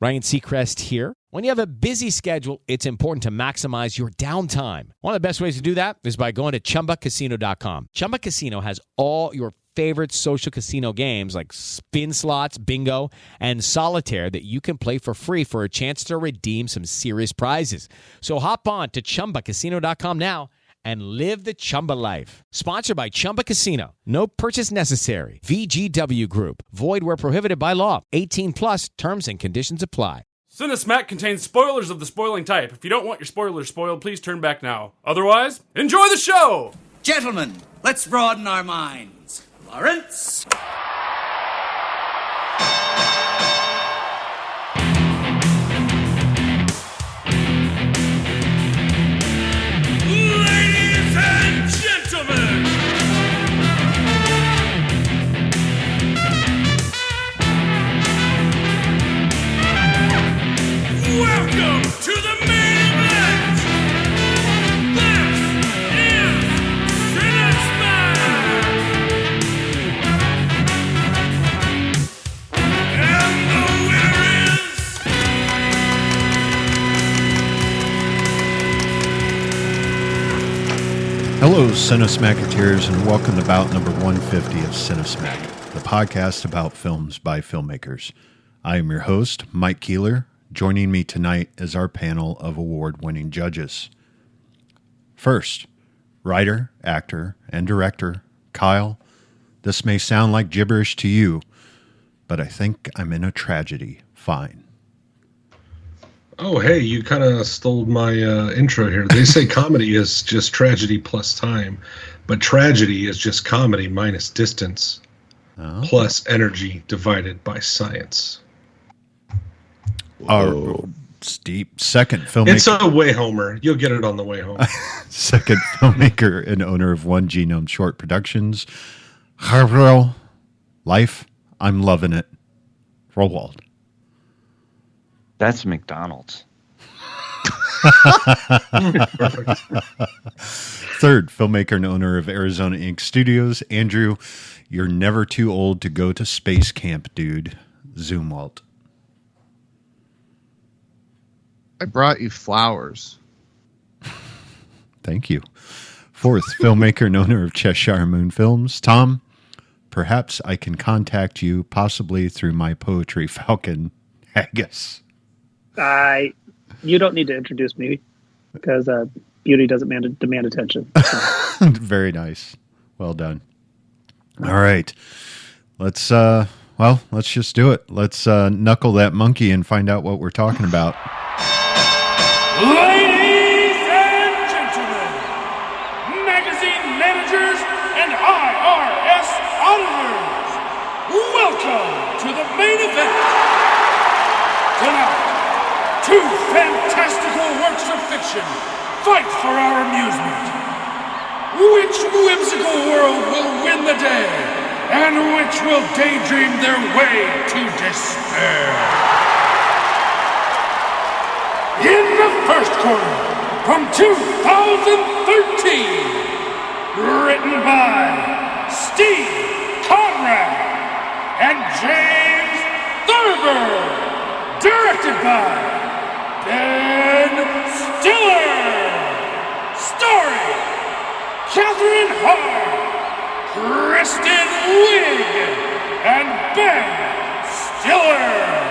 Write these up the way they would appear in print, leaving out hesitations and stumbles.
Ryan Seacrest here. When you have a busy schedule, it's important to maximize your downtime. One of the best ways to do that is by going to ChumbaCasino.com. Chumba Casino has all your favorite social casino games like spin slots, bingo, and solitaire that you can play for free for a chance to redeem some serious prizes. So hop on to ChumbaCasino.com now and live the Chumba life. Sponsored by Chumba Casino. No purchase necessary. VGW Group. Void where prohibited by law. 18 plus terms and conditions apply. Cinesmack contains spoilers of the spoiling type. If you don't want your spoilers spoiled, please turn back now. Otherwise, enjoy the show! Gentlemen, let's broaden our minds. Lawrence? Ladies and gentlemen! Welcome to the main event! This is Cinesmack! And the winner is... Hello, Cinesmacketeers, and welcome to bout number 150 of Cinesmack, the podcast about films by filmmakers. I am your host, Mike Keeler. Joining me tonight is our panel of award-winning judges. First, writer, actor, and director, Kyle. This may sound like gibberish to you, but I think I'm in a tragedy. Fine. Oh, hey, you kind of stole my intro here. They say comedy is just tragedy plus time, but tragedy is just comedy minus distance plus energy divided by science. Our steep second filmmaker. It's a way homer. You'll get it on the way home. Second filmmaker and owner of One Genome Short Productions. Harvell, life, I'm loving it. Rowold. That's McDonald's. Perfect. Third filmmaker and owner of Arizona Inc. Studios. Andrew, you're never too old to go to space camp, dude. Zoomwalt. I brought you flowers. Thank you. Fourth, filmmaker and owner of Cheshire Moon Films. Tom, perhaps I can contact you possibly through my poetry falcon, Haggis. You don't need to introduce me because beauty doesn't demand attention. So. Very nice. Well done. All right. Let's just do it. Let's knuckle that monkey and find out what we're talking about. Ladies and gentlemen, magazine managers and IRS auditors, welcome to the main event. Tonight, two fantastical works of fiction fight for our amusement. Which whimsical world will win the day, and which will daydream their way to despair? In the first quarter, from 2013, written by Steve Conrad and James Thurber, directed by Ben Stiller, story Catherine Hahn, Kristen Wiig, and Ben Stiller.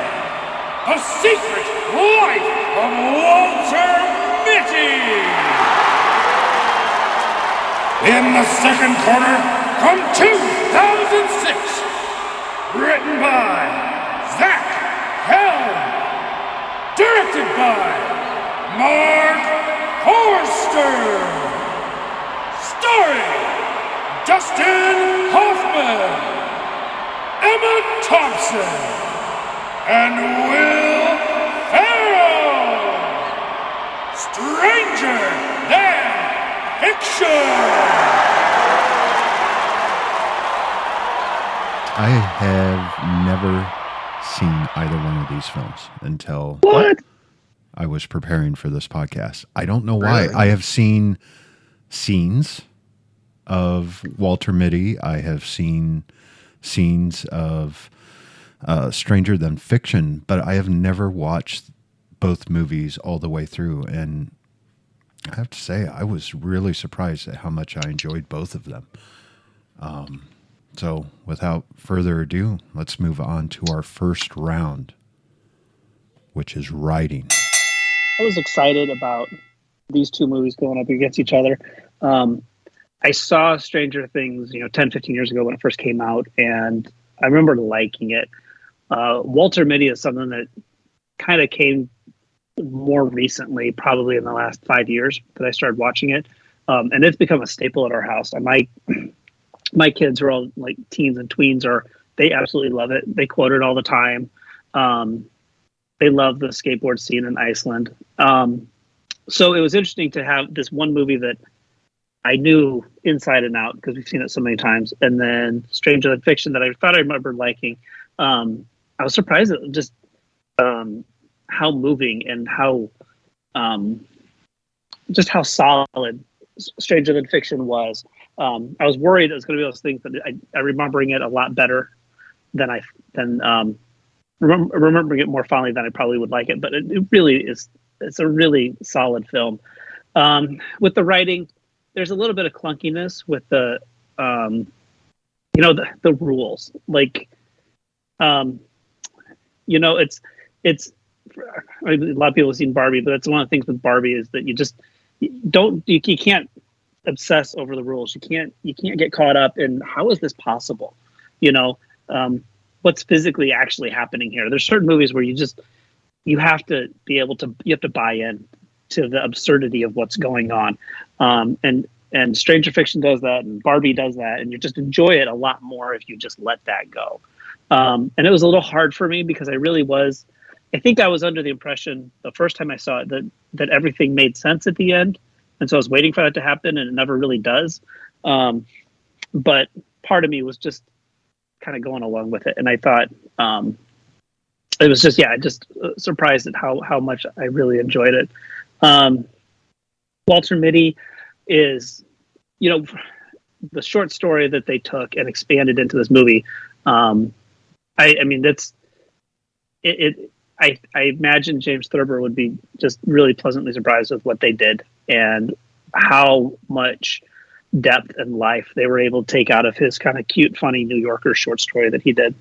A Secret Life of Walter Mitty. In the second quarter, from 2006, written by Zach Helm, directed by Mark Forster, starring Dustin Hoffman, Emma Thompson, and Will Ferrell. Stranger Than Fiction. I have never seen either one of these films until I was preparing for this podcast. I don't know why. Really? I have seen scenes of Walter Mitty. I have seen scenes of Stranger Than Fiction, but I have never watched both movies all the way through. And I have to say, I was really surprised at how much I enjoyed both of them. So without further ado, let's move on to our first round, which is writing. I was excited about these two movies going up against each other. I saw Stranger Things, 10, 15 years ago when it first came out, and I remember liking it. Walter Mitty is something that kind of came more recently, probably in the last 5 years that I started watching it. And it's become a staple at our house. And my kids are all like teens and tweens, they absolutely love it. They quote it all the time. They love the skateboard scene in Iceland. So it was interesting to have this one movie that I knew inside and out because we've seen it so many times. And then Stranger Than Fiction that I thought I remembered liking. I was surprised at just how moving and how just how solid Stranger Than Fiction was. I was worried it was going to be those things, but I remembering it a lot better than remembering it more fondly than I probably would like it. But it really is. It's a really solid film. With the writing, there's a little bit of clunkiness with the rules. Like, it's a lot of people have seen Barbie, but that's one of the things with Barbie is that you can't obsess over the rules. You can't get caught up in how is this possible? What's physically actually happening here? There's certain movies where you have to buy in to the absurdity of what's going on. And Stranger Fiction does that, and Barbie does that, and you just enjoy it a lot more if you just let that go. And it was a little hard for me because I think I was under the impression the first time I saw it that everything made sense at the end. And so I was waiting for that to happen, and it never really does. But part of me was just kind of going along with it. And I thought it was just surprised at how much I really enjoyed it. Walter Mitty is, the short story that they took and expanded into this movie. I imagine James Thurber would be just really pleasantly surprised with what they did and how much depth and life they were able to take out of his kind of cute, funny New Yorker short story that he did.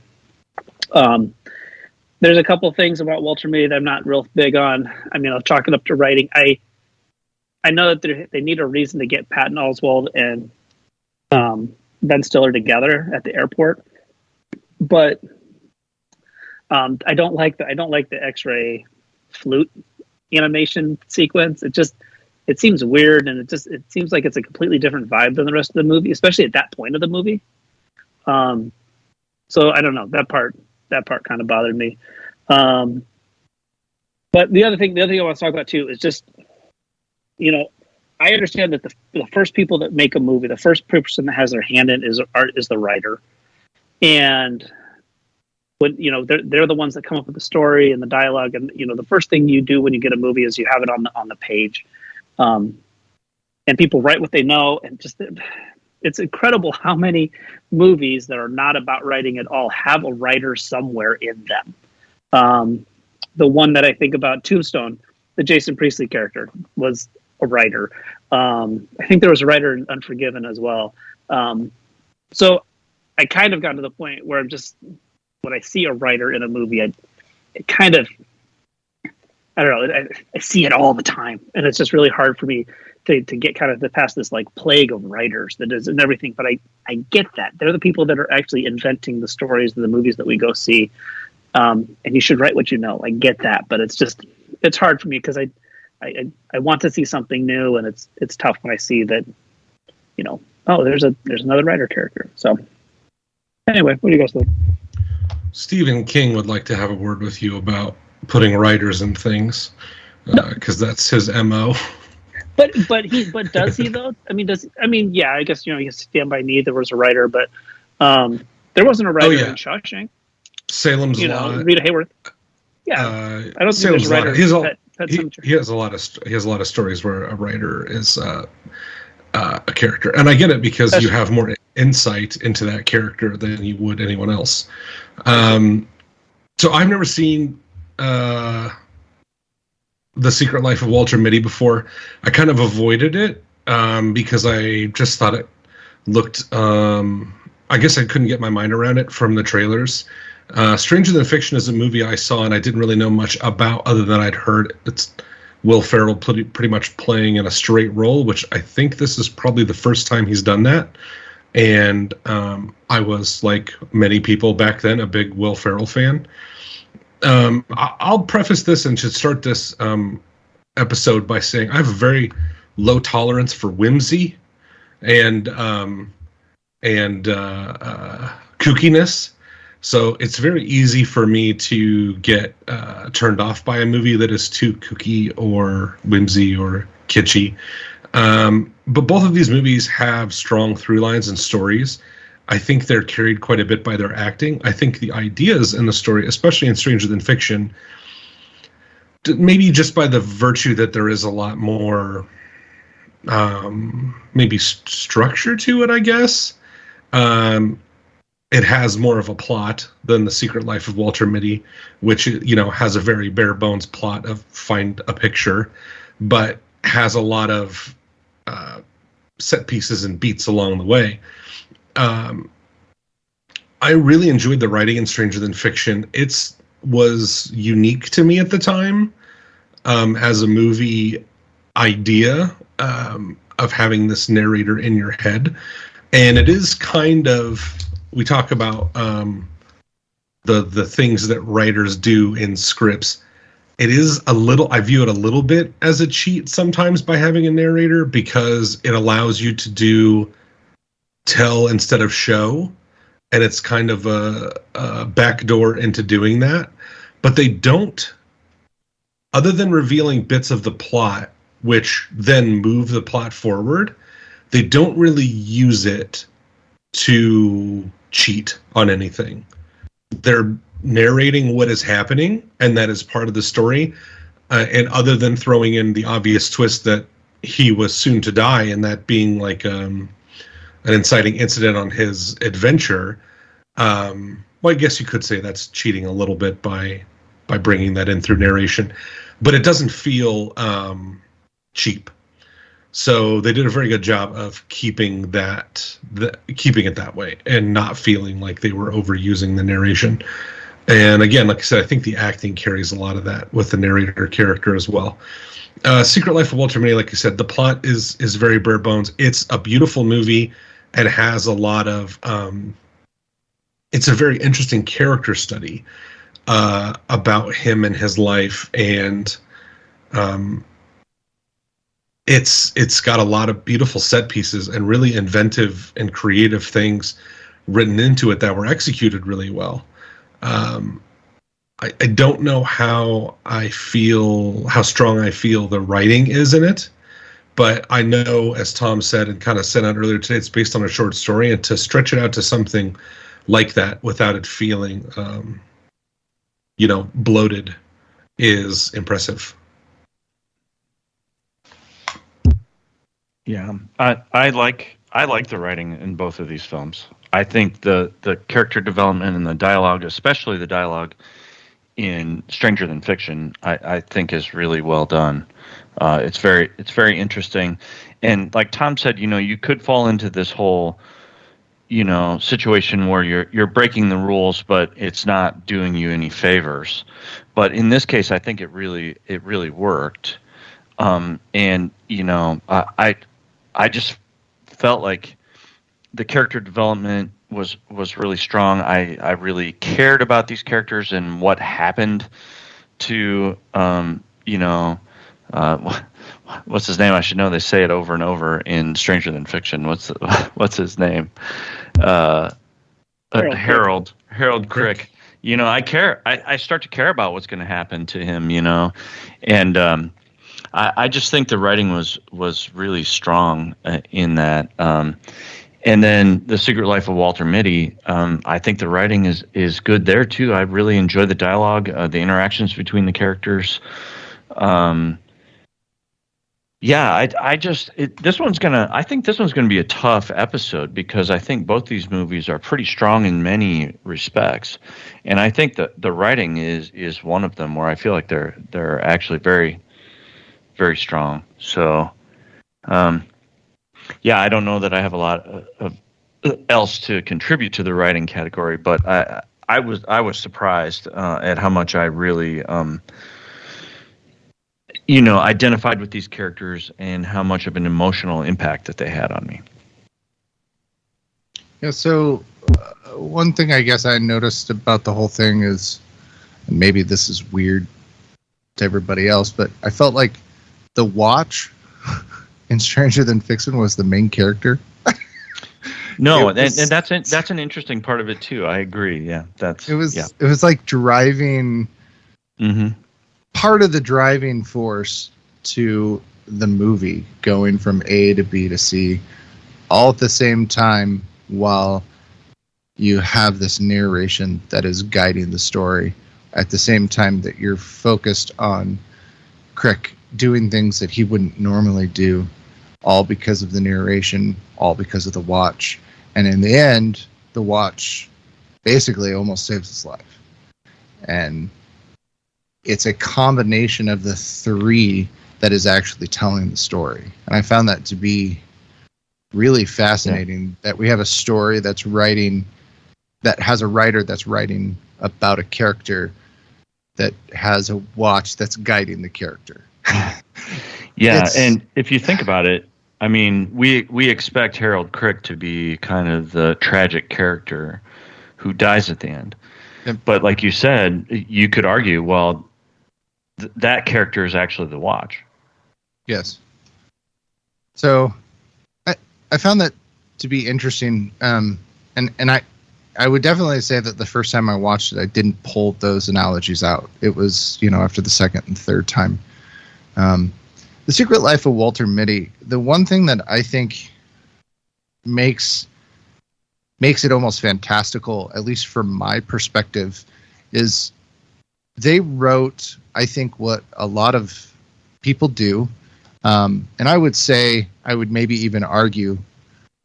There's a couple things about Walter Mitty that I'm not real big on. I'll chalk it up to writing. I know that they need a reason to get Patton Oswalt and Ben Stiller together at the airport, but I don't like the X-ray flute animation sequence. It seems weird, and it seems like it's a completely different vibe than the rest of the movie, especially at that point of the movie. So I don't know, that part kind of bothered me. But the other thing I want to talk about too is just, I understand that the first people that make a movie, the first person that has their hand in is the writer, and when they're the ones that come up with the story and the dialogue, and the first thing you do when you get a movie is you have it on the page, and people write what they know, and just it's incredible how many movies that are not about writing at all have a writer somewhere in them. The one that I think about, Tombstone, the Jason Priestley character was a writer. I think there was a writer in Unforgiven as well. So I kind of got to the point where I'm just, when I see a writer in a movie, I see it all the time, and it's just really hard for me to get kind of past this like plague of writers that is and everything. But I get that they're the people that are actually inventing the stories of the movies that we go see, and you should write what you know. I get that, but it's hard for me because I want to see something new, and it's tough when I see that, there's another writer character. So anyway, what do you guys think? Stephen King would like to have a word with you about putting writers in things, because that's his MO. But does he though? Yeah, I guess you Stand By Me. There was a writer, but there wasn't a writer in Shawshank. Salem's Lot. Rita Hayworth. Yeah, I don't think there's a writer. He has a lot of stories where a writer is a character, and I get it because you have more insight into that character than you would anyone else. So I've never seen The Secret Life of Walter Mitty before. I kind of avoided it because I just thought it looked. I guess I couldn't get my mind around it from the trailers. Stranger Than Fiction is a movie I saw and I didn't really know much about other than I'd heard it's Will Ferrell pretty much playing in a straight role, which I think this is probably the first time he's done that. And I was, like many people back then, a big Will Ferrell fan. I'll preface this and should start this episode by saying I have a very low tolerance for whimsy and kookiness. So it's very easy for me to get turned off by a movie that is too kooky or whimsy or kitschy. But both of these movies have strong through lines and stories. I think they're carried quite a bit by their acting. I think the ideas in the story, especially in Stranger Than Fiction, maybe just by the virtue that there is a lot more maybe structure to it, I guess. It has more of a plot than The Secret Life of Walter Mitty, which, you know, has a very bare bones plot of find a picture, but has a lot of set pieces and beats along the way. I really enjoyed the writing in Stranger Than Fiction. It was unique to me at the time as a movie idea of having this narrator in your head. And it is kind of, we talk about the things that writers do in scripts. It is a little, I view it a little bit as a cheat sometimes by having a narrator, because it allows you to do tell instead of show. And it's kind of a backdoor into doing that. But they don't, other than revealing bits of the plot, which then move the plot forward, they don't really use it to cheat on anything. They're narrating what is happening, and that is part of the story. And other than throwing in the obvious twist that he was soon to die, and that being like an inciting incident on his adventure, well, I guess you could say that's cheating a little bit by bringing that in through narration, but it doesn't feel cheap. So they did a very good job of keeping it that way and not feeling like they were overusing the narration. And again, like I said, I think the acting carries a lot of that with the narrator character as well. Secret Life of Walter Mitty, like I said, the plot is very bare bones. It's a beautiful movie and has a lot of it's a very interesting character study about him and his life, and it's got a lot of beautiful set pieces and really inventive and creative things written into it that were executed really well. I don't know how strong I feel the writing is in it, but I know, as Tom said and kind of said out earlier today, it's based on a short story, and to stretch it out to something like that without it feeling, bloated is impressive. Yeah, I like the writing in both of these films. I think the character development and the dialogue, especially the dialogue in Stranger Than Fiction, I think is really well done. It's very interesting, and like Tom said, you could fall into this whole situation where you're breaking the rules, but it's not doing you any favors. But in this case, I think it really worked. And I just felt like the character development was really strong. I really cared about these characters and what happened to what's his name? I should know. They say it over and over in Stranger Than Fiction. What's his name? Harold Crick. I care. I start to care about what's going to happen to him. And I just think the writing was really strong in that. And then The Secret Life of Walter Mitty, I think the writing is good there too. I really enjoy the dialogue, the interactions between the characters. Yeah, I think this one's gonna be a tough episode because I think both these movies are pretty strong in many respects, and I think that the writing is one of them where I feel like they're actually very, very strong. So, yeah, I don't know that I have a lot of else to contribute to the writing category, but I was surprised at how much I really identified with these characters and how much of an emotional impact that they had on me. Yeah, so one thing I guess I noticed about the whole thing is, and maybe this is weird to everybody else, but I felt like the Watch in Stranger Than Fiction was the main character. No, and that's an interesting part of it too. I agree. Yeah, it was like driving. Mm-hmm. Part of the driving force to the movie, going from A to B to C, all at the same time, while you have this narration that is guiding the story, at the same time that you're focused on Crick doing things that he wouldn't normally do, all because of the narration, all because of the Watch. And in the end, the Watch basically almost saves his life. And it's a combination of the three that is actually telling the story. And I found that to be really fascinating, that we have a story that has a writer that's writing about a character that has a watch that's guiding the character. Yeah, and if you think about it, I mean, we expect Harold Crick to be kind of the tragic character who dies at the end. But like you said, you could argue, well, that character is actually the Watch. Yes. So I found that to be interesting. And I would definitely say that the first time I watched it, I didn't pull those analogies out. It was, after the second and third time. The Secret Life of Walter Mitty, the one thing that I think makes it almost fantastical, at least from my perspective, is they wrote, I think, what a lot of people do. And I would say, I would maybe even argue,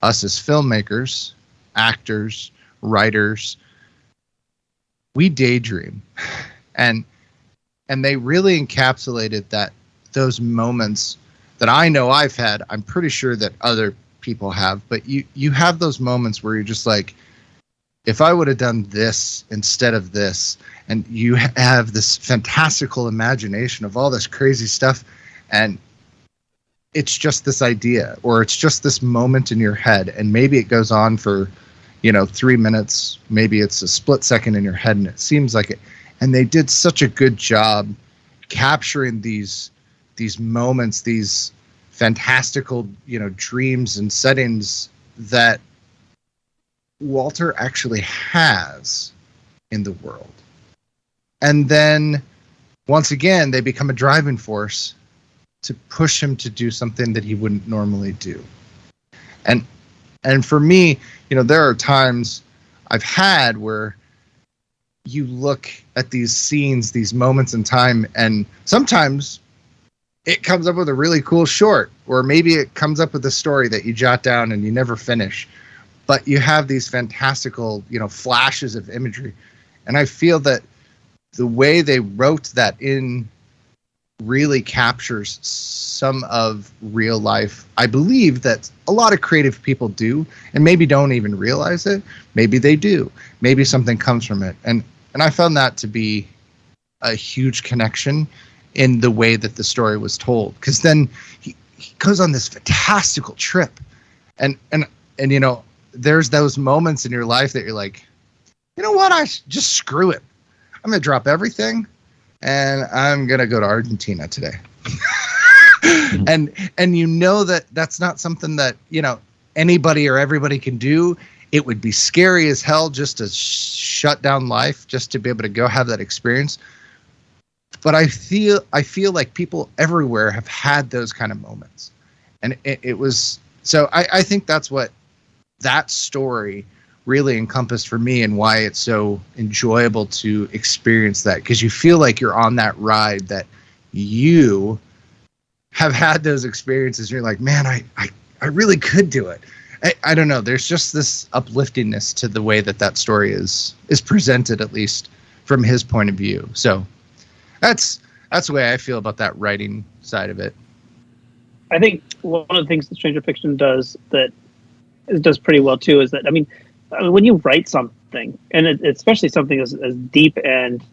us as filmmakers, actors, writers, we daydream. And they really encapsulated those moments that I know I've had. I'm pretty sure that other people have, but you have those moments where you're just like, if I would have done this instead of this, and you have this fantastical imagination of all this crazy stuff, and it's just this idea, or it's just this moment in your head, and maybe it goes on for 3 minutes, maybe it's a split second in your head, and it seems like it. And they did such a good job capturing these moments, these fantastical, dreams and settings that Walter actually has in the world. And then once again, they become a driving force to push him to do something that he wouldn't normally do. And for me, there are times I've had where you look at these scenes, these moments in time, and sometimes it comes up with a really cool short, or maybe it comes up with a story that you jot down and you never finish. But you have these fantastical, flashes of imagery. And I feel that the way they wrote that in really captures some of real life. I believe that a lot of creative people do, and maybe don't even realize it. Maybe they do. Maybe something comes from it. And I found that to be a huge connection in the way that the story was told. Because then he goes on this fantastical trip. And there's those moments in your life that you're like, you know what? Just screw it. I'm going to drop everything and I'm going to go to Argentina today. and that's not something that, anybody or everybody can do. It would be scary as hell just to shut down life, just to be able to go have that experience. But I feel like people everywhere have had those kind of moments. And it was, so I think that's what that story really encompassed for me, and why it's so enjoyable to experience that, because you feel like you're on that ride that you have had those experiences. You're like, man, I really could do it. I don't know. There's just this upliftingness to the way that story is presented, at least from his point of view. So that's the way I feel about that writing side of it. I think one of the things that Stranger Fiction does that it does pretty well too is that, I mean, when you write something, and especially something as deep and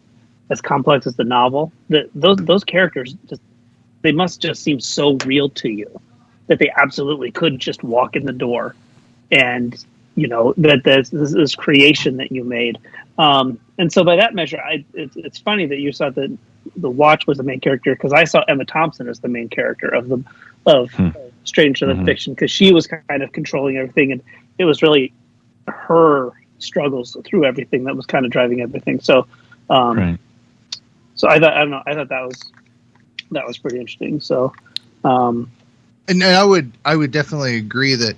as complex as the novel, that those characters they must just seem so real to you that they absolutely could just walk in the door, and that this creation that you made. And so by that measure, it's funny that you saw that the Watch was the main character, because I saw Emma Thompson as the main character of Stranger Than Fiction, because she was kind of controlling everything, and it was really her struggles through everything that was kind of driving everything. So, Right. so I thought that was pretty interesting. So, and I would definitely agree that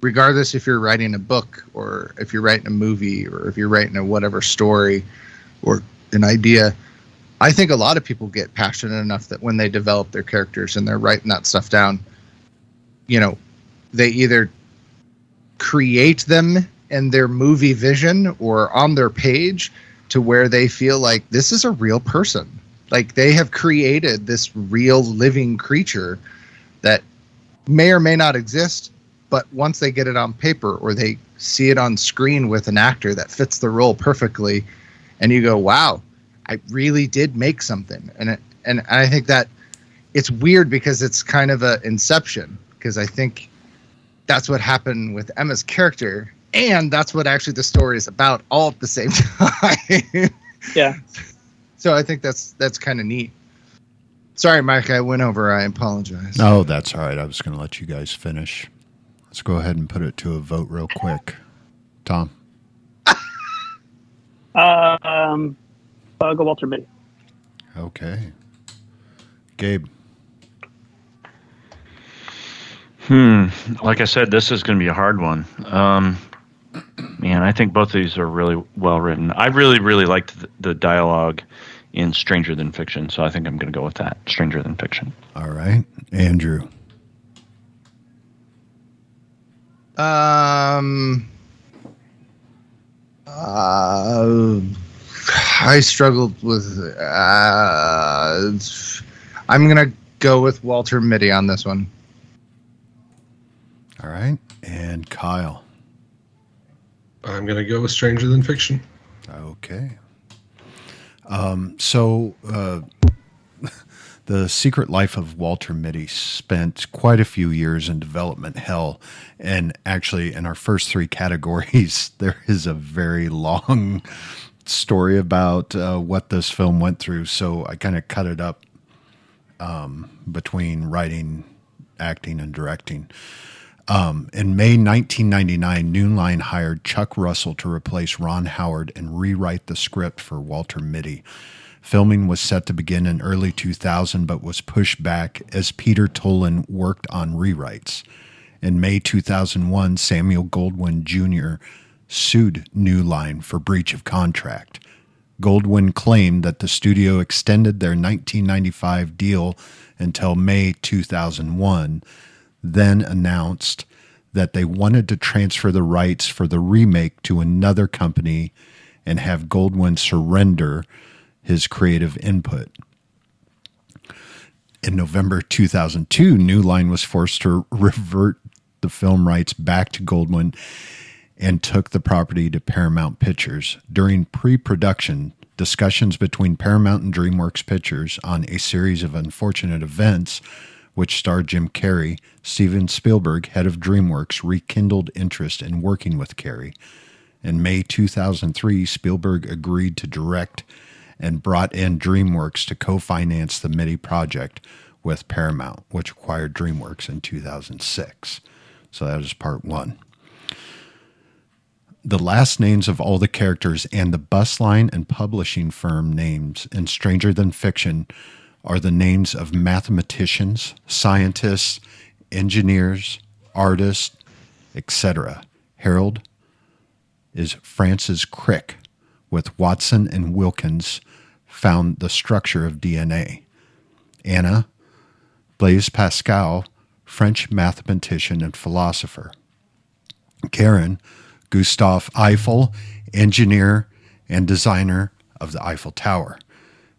regardless if you're writing a book or if you're writing a movie or if you're writing a whatever story or an idea, I think a lot of people get passionate enough that when they develop their characters and they're writing that stuff down, they either create them in their movie vision or on their page to where they feel like this is a real person. Like they have created this real living creature that may or may not exist, but once they get it on paper or they see it on screen with an actor that fits the role perfectly, and you go, wow, I really did make something. And I think that it's weird because it's kind of a inception, because I think that's what happened with Emma's character, and that's what actually the story is about all at the same time. yeah. So I think that's kind of neat. Sorry, Mike, I went over. I apologize. No, that's all right. I was going to let you guys finish. Let's go ahead and put it to a vote real quick. Tom? I'll go Walter Mitty. Okay. Gabe? Like I said, this is going to be a hard one. Man, I think both of these are really well written. I really, really liked the dialogue in Stranger Than Fiction, so I think I'm going to go with that, Stranger Than Fiction. All right. Andrew? I struggled with. I'm gonna go with Walter Mitty on this one. All right. And Kyle? I'm going to go with Stranger Than Fiction. Okay. So The Secret Life of Walter Mitty spent quite a few years in development hell. And actually, in our first three categories, there is a very long story about what this film went through. So I kind of cut it up between writing, acting, and directing. In May 1999, New Line hired Chuck Russell to replace Ron Howard and rewrite the script for Walter Mitty. Filming was set to begin in early 2000, but was pushed back as Peter Tolan worked on rewrites. In May 2001, Samuel Goldwyn Jr. sued New Line for breach of contract. Goldwyn claimed that the studio extended their 1995 deal until May 2001, then announced that they wanted to transfer the rights for the remake to another company and have Goldwyn surrender his creative input. In November 2002, New Line was forced to revert the film rights back to Goldwyn and took the property to Paramount Pictures. During pre-production, discussions between Paramount and DreamWorks Pictures on a series of unfortunate events, which starred Jim Carrey, Steven Spielberg, head of DreamWorks, rekindled interest in working with Carrey. In May 2003, Spielberg agreed to direct and brought in DreamWorks to co-finance the Mitty project with Paramount, which acquired DreamWorks in 2006. So that is part one. The last names of all the characters and the bus line and publishing firm names in Stranger Than Fiction are the names of mathematicians, scientists, engineers, artists, etc. Harold is Francis Crick, with Watson and Wilkins found the structure of DNA. Anna, Blaise Pascal, French mathematician and philosopher. Karen, Gustave Eiffel, engineer and designer of the Eiffel Tower.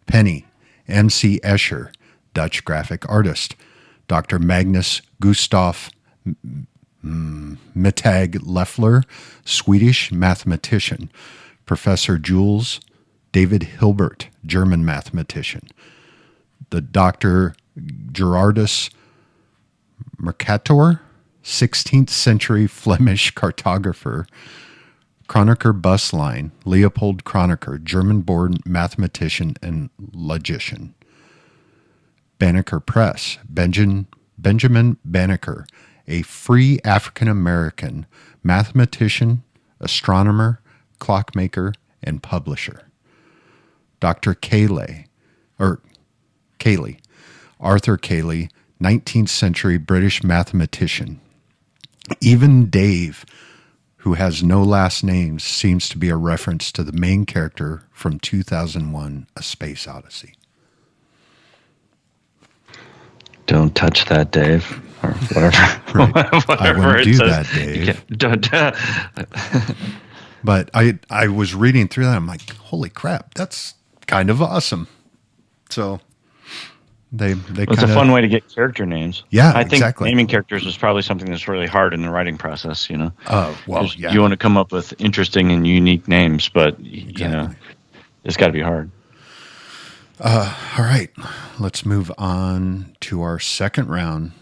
Penny, M.C. Escher, Dutch graphic artist. Dr. Magnus Gustav Mittag Leffler, Swedish mathematician. Professor Jules David Hilbert, German mathematician. The Dr. Gerardus Mercator, 16th century Flemish cartographer. Kronecker Bus Line, Leopold Kronecker, German-born mathematician and logician. Banneker Press, Benjamin Banneker, a free African-American mathematician, astronomer, clockmaker, and publisher. Dr. Cayley, Arthur Cayley, 19th century British mathematician. Even Dave, who has no last names, seems to be a reference to the main character from 2001: A Space Odyssey. Don't touch that, Dave, or whatever. Right. Whatever I wouldn't do says. that, Dave. But I was reading through that. I'm like, holy crap, that's kind of awesome. So it's a fun way to get character names. Yeah, I think exactly. naming characters is probably something that's really hard in the writing process. You know. Well, yeah. You want to come up with interesting and unique names, but you know, it's got to be hard. All right, let's move on to our second round,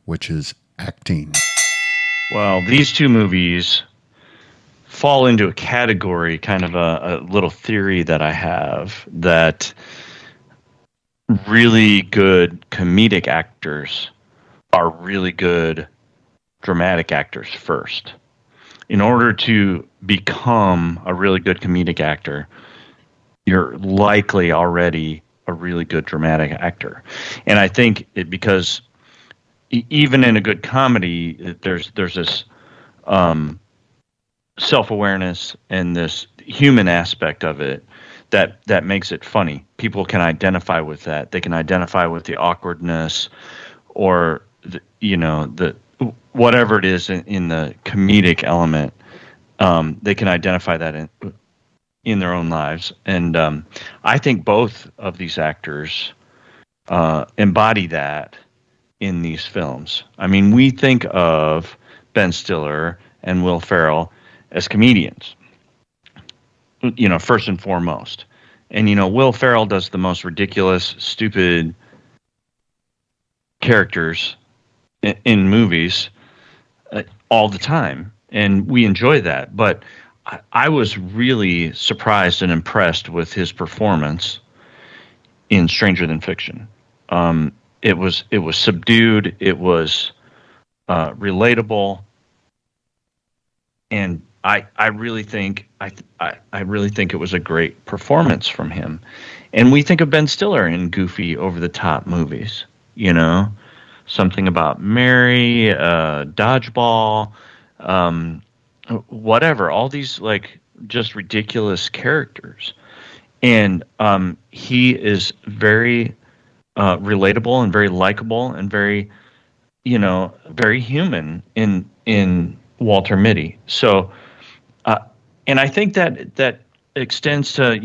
which is acting. Well, these two movies fall into a category, kind of a little theory that I have, that really good comedic actors are really good dramatic actors first. In order to become a really good comedic actor, you're likely already a really good dramatic actor. And I think because even in a good comedy, there's this self-awareness and this human aspect of it that makes it funny. People can identify with that. They can identify with the awkwardness or the whatever it is in the comedic element. They can identify that in their own lives. And I think both of these actors embody that in these films. I mean, we think of Ben Stiller and Will Ferrell as comedians, first and foremost. And, Will Ferrell does the most ridiculous, stupid characters in movies all the time. And we enjoy that. But I was really surprised and impressed with his performance in Stranger Than Fiction. It was subdued. It was relatable, and I really think it was a great performance from him. And we think of Ben Stiller in goofy, over the top movies. Something About Mary, Dodgeball, whatever. All these just ridiculous characters, and he is very relatable and very likable and very, very human in Walter Mitty. So, and I think that extends to,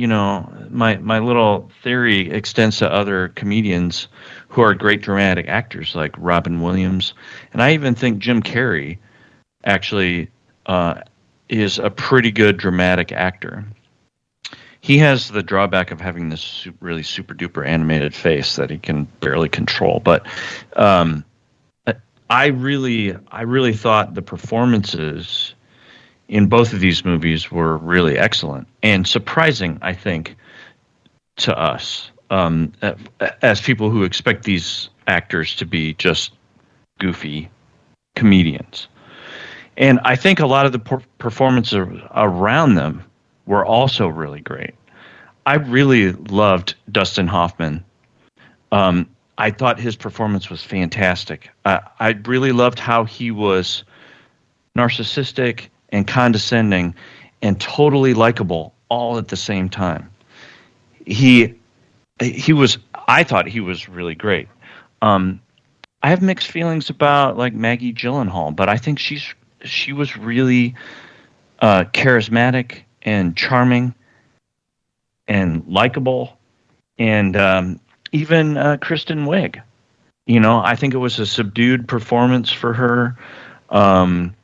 my little theory extends to other comedians who are great dramatic actors like Robin Williams. And I even think Jim Carrey actually is a pretty good dramatic actor. He has the drawback of having this really super duper animated face that he can barely control. But I really thought the performances in both of these movies were really excellent and surprising, I think, to us as people who expect these actors to be just goofy comedians. And I think a lot of the performances around them were also really great. I really loved Dustin Hoffman. I thought his performance was fantastic. I really loved how he was narcissistic and condescending and totally likable all at the same time. I thought he was really great. I have mixed feelings about like Maggie Gyllenhaal, but I think she was really charismatic and charming and likable, and even Kristen Wiig. I think it was a subdued performance for her, and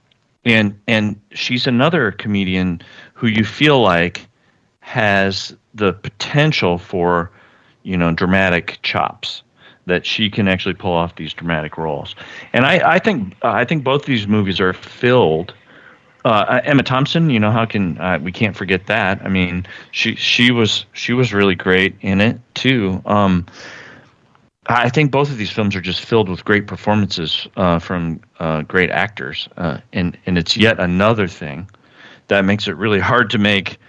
she's another comedian who you feel like has the potential for dramatic chops, that she can actually pull off these dramatic roles. And I think both these movies are filled. Emma Thompson, how can we can't forget that? I mean, she was really great in it too. I think both of these films are just filled with great performances from great actors, and it's yet another thing that makes it really hard to make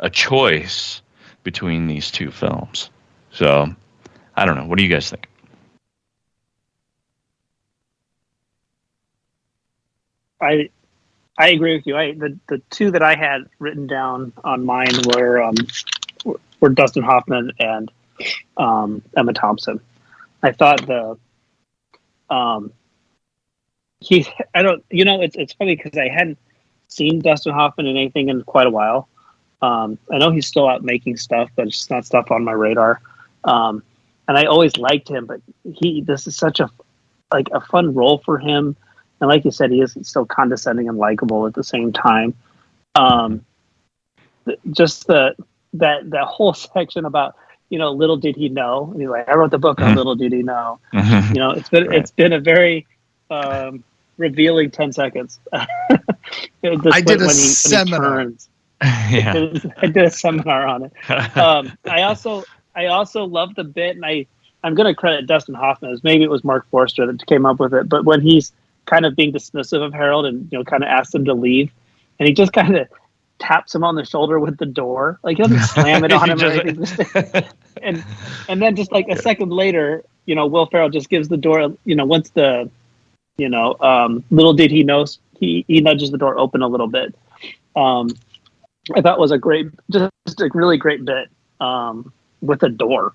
a choice between these two films. So, I don't know. What do you guys think? I agree with you. The two that I had written down on mine were Dustin Hoffman and Emma Thompson. I thought it's funny because I hadn't seen Dustin Hoffman in anything in quite a while. I know he's still out making stuff, but it's not stuff on my radar. And I always liked him, but this is such a fun role for him. And like you said, he is still condescending and likable at the same time. Just that whole section about, little did he know. And he's like, I wrote the book on Little Did He Know. It's been a very revealing 10 seconds. I did a seminar. I did a seminar on it. I also love the bit, and I'm going to credit Dustin Hoffman, as maybe it was Mark Forster that came up with it, but when he's kind of being dismissive of Harold and kind of asks him to leave, and he just kind of taps him on the shoulder with the door, like he doesn't slam it on him or anything. and then just like a second later, Will Ferrell just gives the door, once the little did he know, he nudges the door open a little bit. I thought was just a really great bit with a door.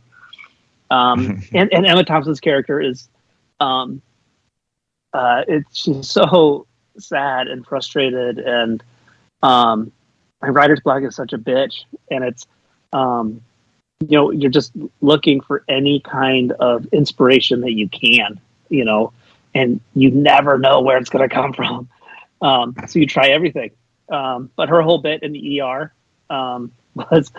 And Emma Thompson's character is she's so sad and frustrated, and writer's block is such a bitch, and it's you're just looking for any kind of inspiration that you can, and you never know where it's going to come from, so you try everything. But her whole bit in the ER was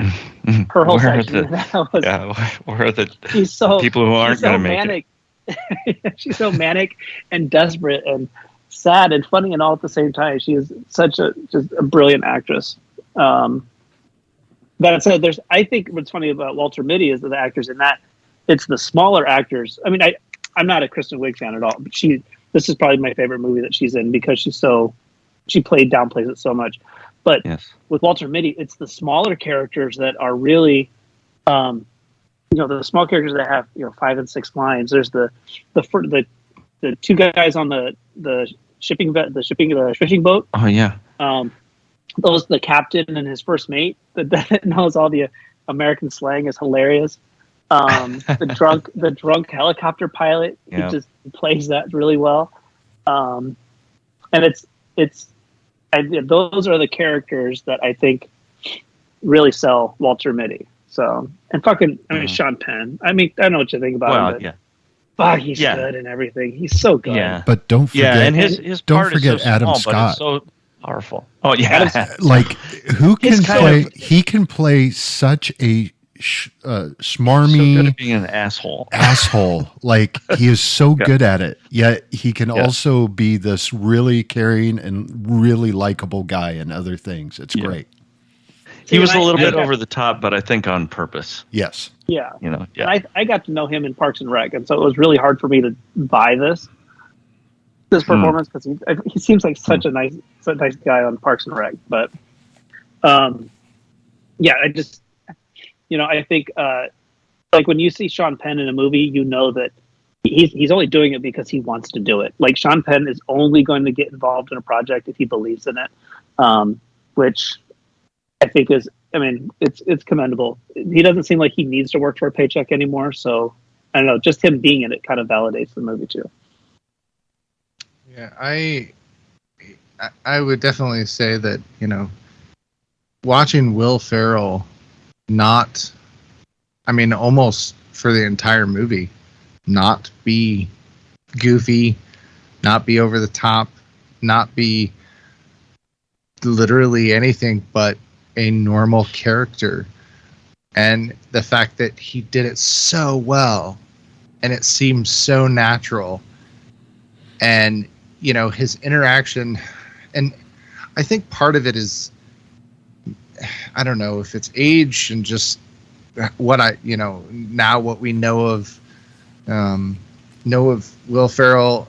her whole section. Where are the people who aren't going to make it? She's so manic and desperate and sad and funny and all at the same time. She is just a brilliant actress. That said, I think what's funny about Walter Mitty is that the actors in that, it's the smaller actors. I mean, I'm not a Kristen Wiig fan at all, but this is probably my favorite movie that she's in because she downplays it so much. But with Walter Mitty, it's the smaller characters that are really, the small characters that have 5 and 6 lines. There's the two guys on the shipping boat. Oh yeah. The captain and his first mate that knows all the American slang is hilarious. The drunk helicopter pilot, he just plays that really well. And those are the characters that I think really sell Walter Mitty. So, and Sean Penn. I mean, I don't know what you think about him. But he's good and everything. He's so good. Yeah. But don't forget, and his don't part forget is so Adam small, Scott. But it's so powerful. Oh yeah. Like who can play? He can play such a smarmy, so good at being an asshole. Like he is so good at it. Yet he can also be this really caring and really likable guy in other things. It's great. He was a little bit over the top, but I think on purpose. Yes. Yeah. I got to know him in Parks and Rec, and so it was really hard for me to buy this performance because he seems like such a nice guy on Parks and Rec. But I just I think like when you see Sean Penn in a movie, that he's only doing it because he wants to do it. Like Sean Penn is only going to get involved in a project if he believes in it, which I think it's commendable. He doesn't seem like he needs to work for a paycheck anymore. So I don't know, just him being in it kind of validates the movie too. Yeah, I would definitely say that, watching Will Ferrell almost for the entire movie, not be goofy, not be over the top, not be literally anything but a normal character. And the fact that he did it so well and it seemed so natural. And, his interaction, and I think part of it is, I don't know if it's age and just what now what we know of Will Ferrell,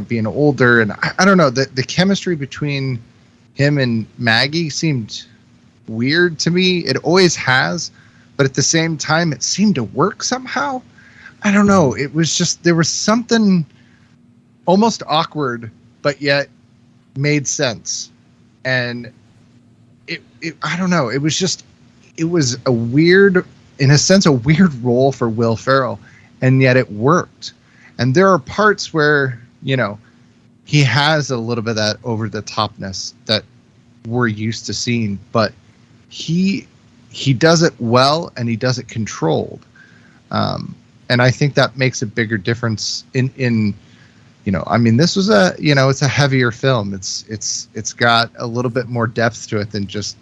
being older. And I don't know, the chemistry between him and Maggie seemed weird to me. It always has, but at the same time, it seemed to work somehow. I don't know. It was just, there was something almost awkward, but yet made sense. And I don't know. It was a weird, in a sense, a weird role for Will Ferrell, and yet it worked. And there are parts where, he has a little bit of that over the topness that we're used to seeing, but he does it well and he does it controlled. And I think that makes a bigger difference in this was it's a heavier film. It's got a little bit more depth to it than just,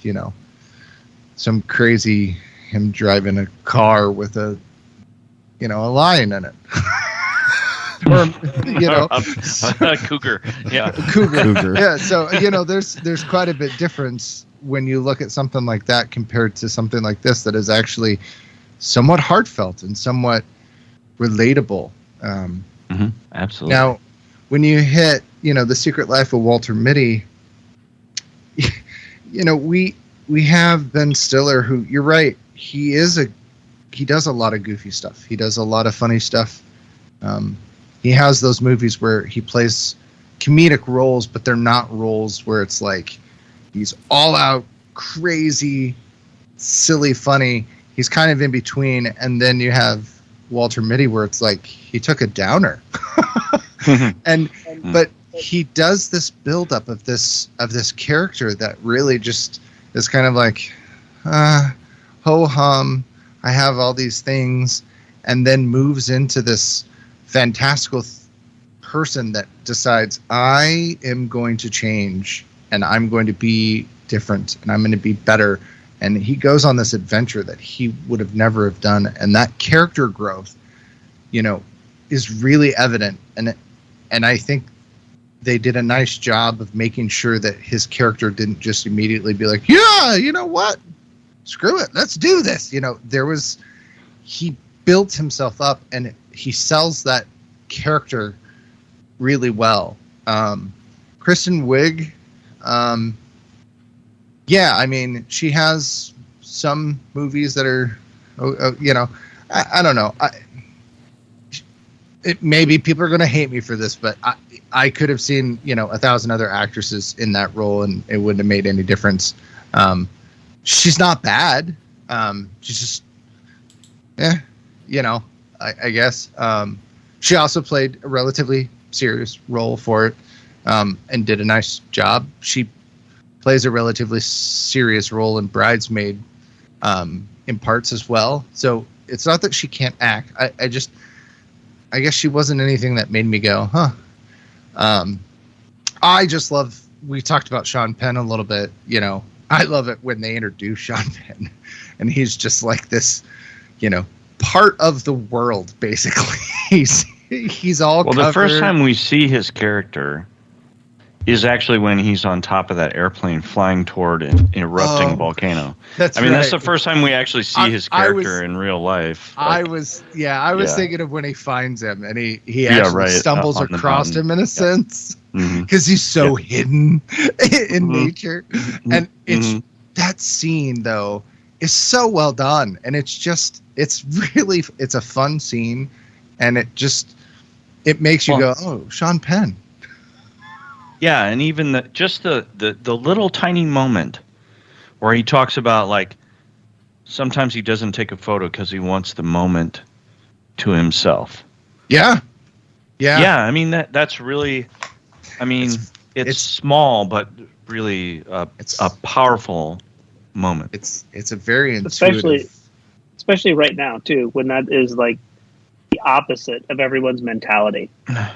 some crazy him driving a car with a lion in it. Or, a cougar. Yeah. Cougar. Yeah. So, there's quite a bit difference when you look at something like that compared to something like this that is actually somewhat heartfelt and somewhat relatable. Absolutely. Now, when you hit, The Secret Life of Walter Mitty, we have Ben Stiller, who, you're right, he does a lot of goofy stuff. He does a lot of funny stuff. He has those movies where he plays comedic roles, but they're not roles where it's like he's all out crazy, silly, funny. He's kind of in between. And then you have Walter Mitty, where it's like he took a downer. But he does this buildup of this character that really just is kind of like, ho hum, I have all these things, and then moves into this fantastical person that decides, I am going to change and I'm going to be different and I'm going to be better. And he goes on this adventure that he would have never have done. And that character growth, is really evident. And I think they did a nice job of making sure that his character didn't just immediately be like, yeah, you know what? Screw it. Let's do this. He built himself up and he sells that character really well. Kristen Wiig, she has some movies that are, I don't know. Maybe people are going to hate me for this, but I could have seen, 1,000 other actresses in that role and it wouldn't have made any difference. She's not bad. She's just, I guess. She also played a relatively serious role for it, and did a nice job. She plays a relatively serious role in Bridesmaid, in parts as well. So it's not that she can't act. I guess she wasn't anything that made me go, huh. I just love, we talked about Sean Penn a little bit, I love it when they introduce Sean Penn and he's just like this, part of the world, basically. He's all well, covered. The first time we see his character is actually when he's on top of that airplane flying toward an erupting volcano. That's that's the first time we actually see his character in real life. I was thinking of when he finds him and he actually stumbles across him in a sense, because he's so hidden in nature. And it's that scene though is so well done, and it's a fun scene, and it makes you go, oh, Sean Penn. Yeah, and even the little tiny moment where he talks about, like, sometimes he doesn't take a photo because he wants the moment to himself. Yeah. Yeah, I mean that's really I mean, it's small, but really it's a powerful moment. It's a very intuitive, especially right now too, when that is like the opposite of everyone's mentality.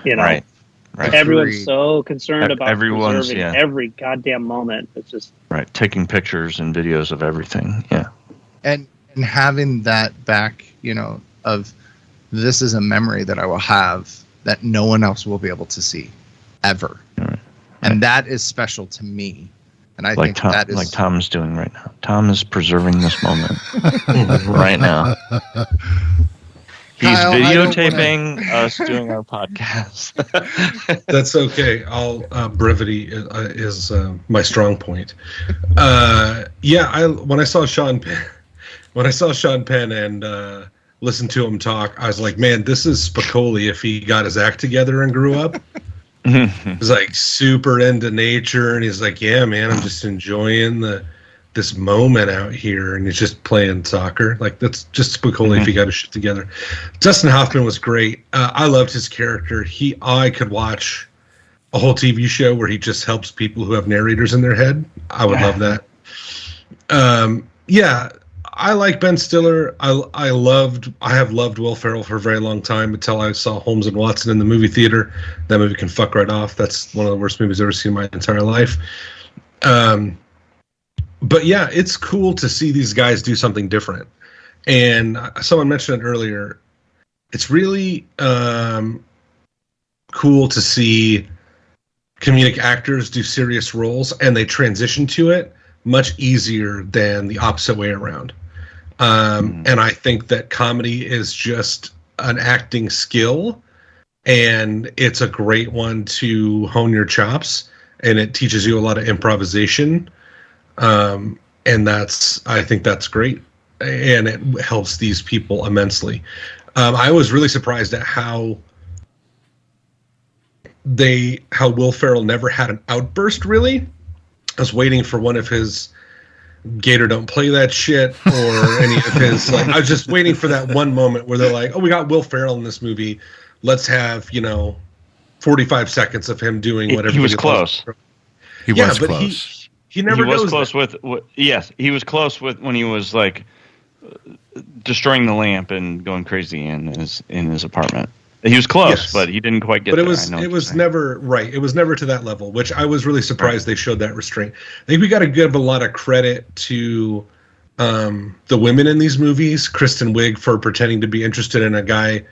You know, right. Everyone's so concerned about preserving every goddamn moment. It's just right, taking pictures and videos of everything. Yeah, and having that back, you know, of this is a memory that I will have that no one else will be able to see ever, and that is special to me. And I think that is like Tom's doing right now. Tom is preserving this moment right now. He's Kyle, videotaping us doing our podcast. That's okay. Brevity is my strong point. When I saw Sean Penn and listened to him talk, I was like, man, this is Spicoli if he got his act together and grew up. He's like super into nature, and he's like, yeah, man, I'm just enjoying this moment out here, and he's just playing soccer. Like, that's just Spicoli if he got his shit together. Dustin Hoffman was great. I loved his character. I could watch a whole TV show where he just helps people who have narrators in their head. I would love that. I like Ben Stiller. I have loved Will Ferrell for a very long time until I saw Holmes and Watson in the movie theater. That movie can fuck right off. That's one of the worst movies I've ever seen in my entire life. But yeah, it's cool to see these guys do something different. And someone mentioned it earlier. It's really cool to see comedic actors do serious roles, and they transition to it much easier than the opposite way around. And I think that comedy is just an acting skill, and it's a great one to hone your chops, and it teaches you a lot of improvisation. And I think that's great, and it helps these people immensely. I was really surprised at how Will Ferrell never had an outburst, really. I was waiting for one of his Gator don't play that shit or any of his, like, I was just waiting for that one moment where they're like, oh, we got Will Ferrell in this movie. Let's have, 45 seconds of him doing whatever. He was close. He was close. He never was knows close that. Yes, he was close with when he was like destroying the lamp and going crazy in his apartment. He was close, but he didn't quite get there. But it was never right. It was never to that level, which I was really surprised they showed that restraint. I think we got to give a lot of credit to the women in these movies. Kristen Wiig for pretending to be interested in a guy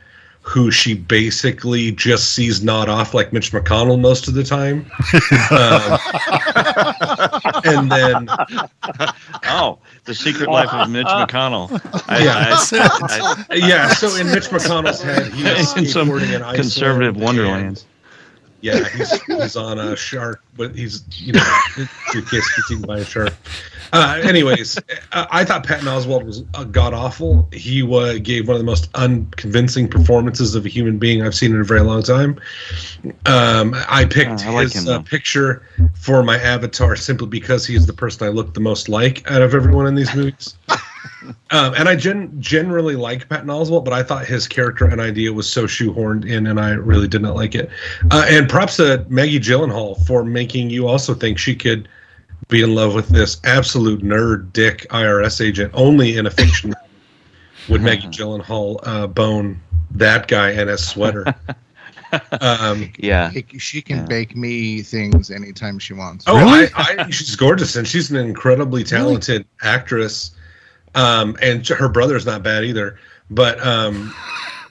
who she basically just sees nod off like Mitch McConnell most of the time. And then... The Secret Life of Mitch McConnell. So in Mitch McConnell's head, he is skateboarding in Iceland. Conservative Wonderland. Yeah, he's on a shark, but he's, suitcase gets eaten by a shark. Anyways, I thought Patton Oswalt was god-awful. He gave one of the most unconvincing performances of a human being I've seen in a very long time. I picked his picture for my avatar simply because he is the person I look the most like out of everyone in these movies. And I generally like Patton Oswalt, but I thought his character and idea was so shoehorned in, and I really did not like it. And props to Maggie Gyllenhaal for making you also think she could be in love with this absolute nerd dick IRS agent. Only in a fiction would Maggie Gyllenhaal bone that guy and his sweater. She can bake me things anytime she wants. Oh, really? She's gorgeous, and she's an incredibly talented actress. And her brother's not bad either. But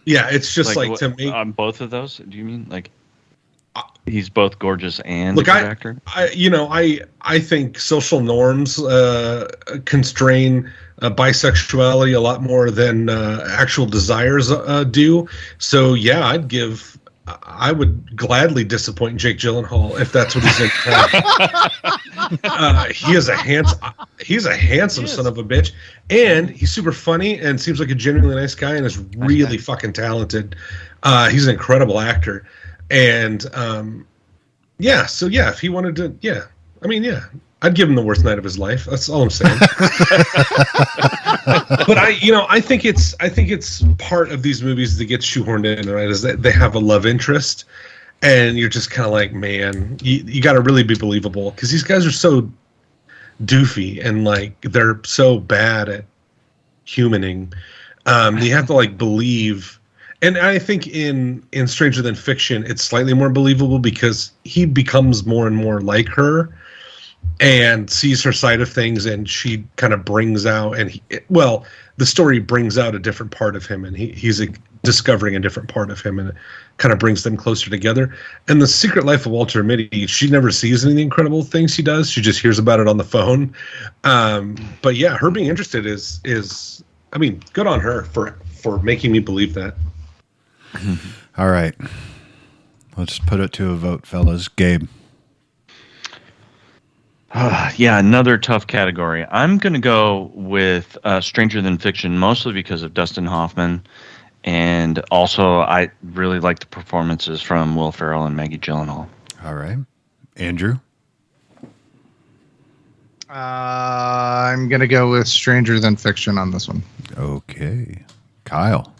it's just like to me on both of those. Do you mean like he's both gorgeous and a good actor? I think social norms constrain bisexuality a lot more than actual desires do. So yeah, I would gladly disappoint Jake Gyllenhaal if that's what he's in. He's a handsome son of a bitch, and he's super funny and seems like a genuinely nice guy and is really fucking talented. He's an incredible actor, and if he wanted to, I'd give him the worst night of his life. That's all I'm saying. But I think it's part of these movies that gets shoehorned in, right? Is that they have a love interest, and you're just kind of like, man, you got to really be believable because these guys are so doofy and like they're so bad at humaning. You have to like believe, and I think in Stranger Than Fiction, it's slightly more believable because he becomes more and more like her and sees her side of things, and she kind of brings out, the story brings out a different part of him, and he's discovering a different part of him, and it kind of brings them closer together. And The Secret Life of Walter Mitty, she never sees any of the incredible things he does. She just hears about it on the phone. But yeah, her being interested is I mean, good on her for making me believe that. All right. Let's put it to a vote, fellas. Gabe. Yeah, another tough category. I'm going to go with Stranger Than Fiction, mostly because of Dustin Hoffman. And also, I really like the performances from Will Ferrell and Maggie Gyllenhaal. All right. Andrew? I'm going to go with Stranger Than Fiction on this one. Okay. Kyle?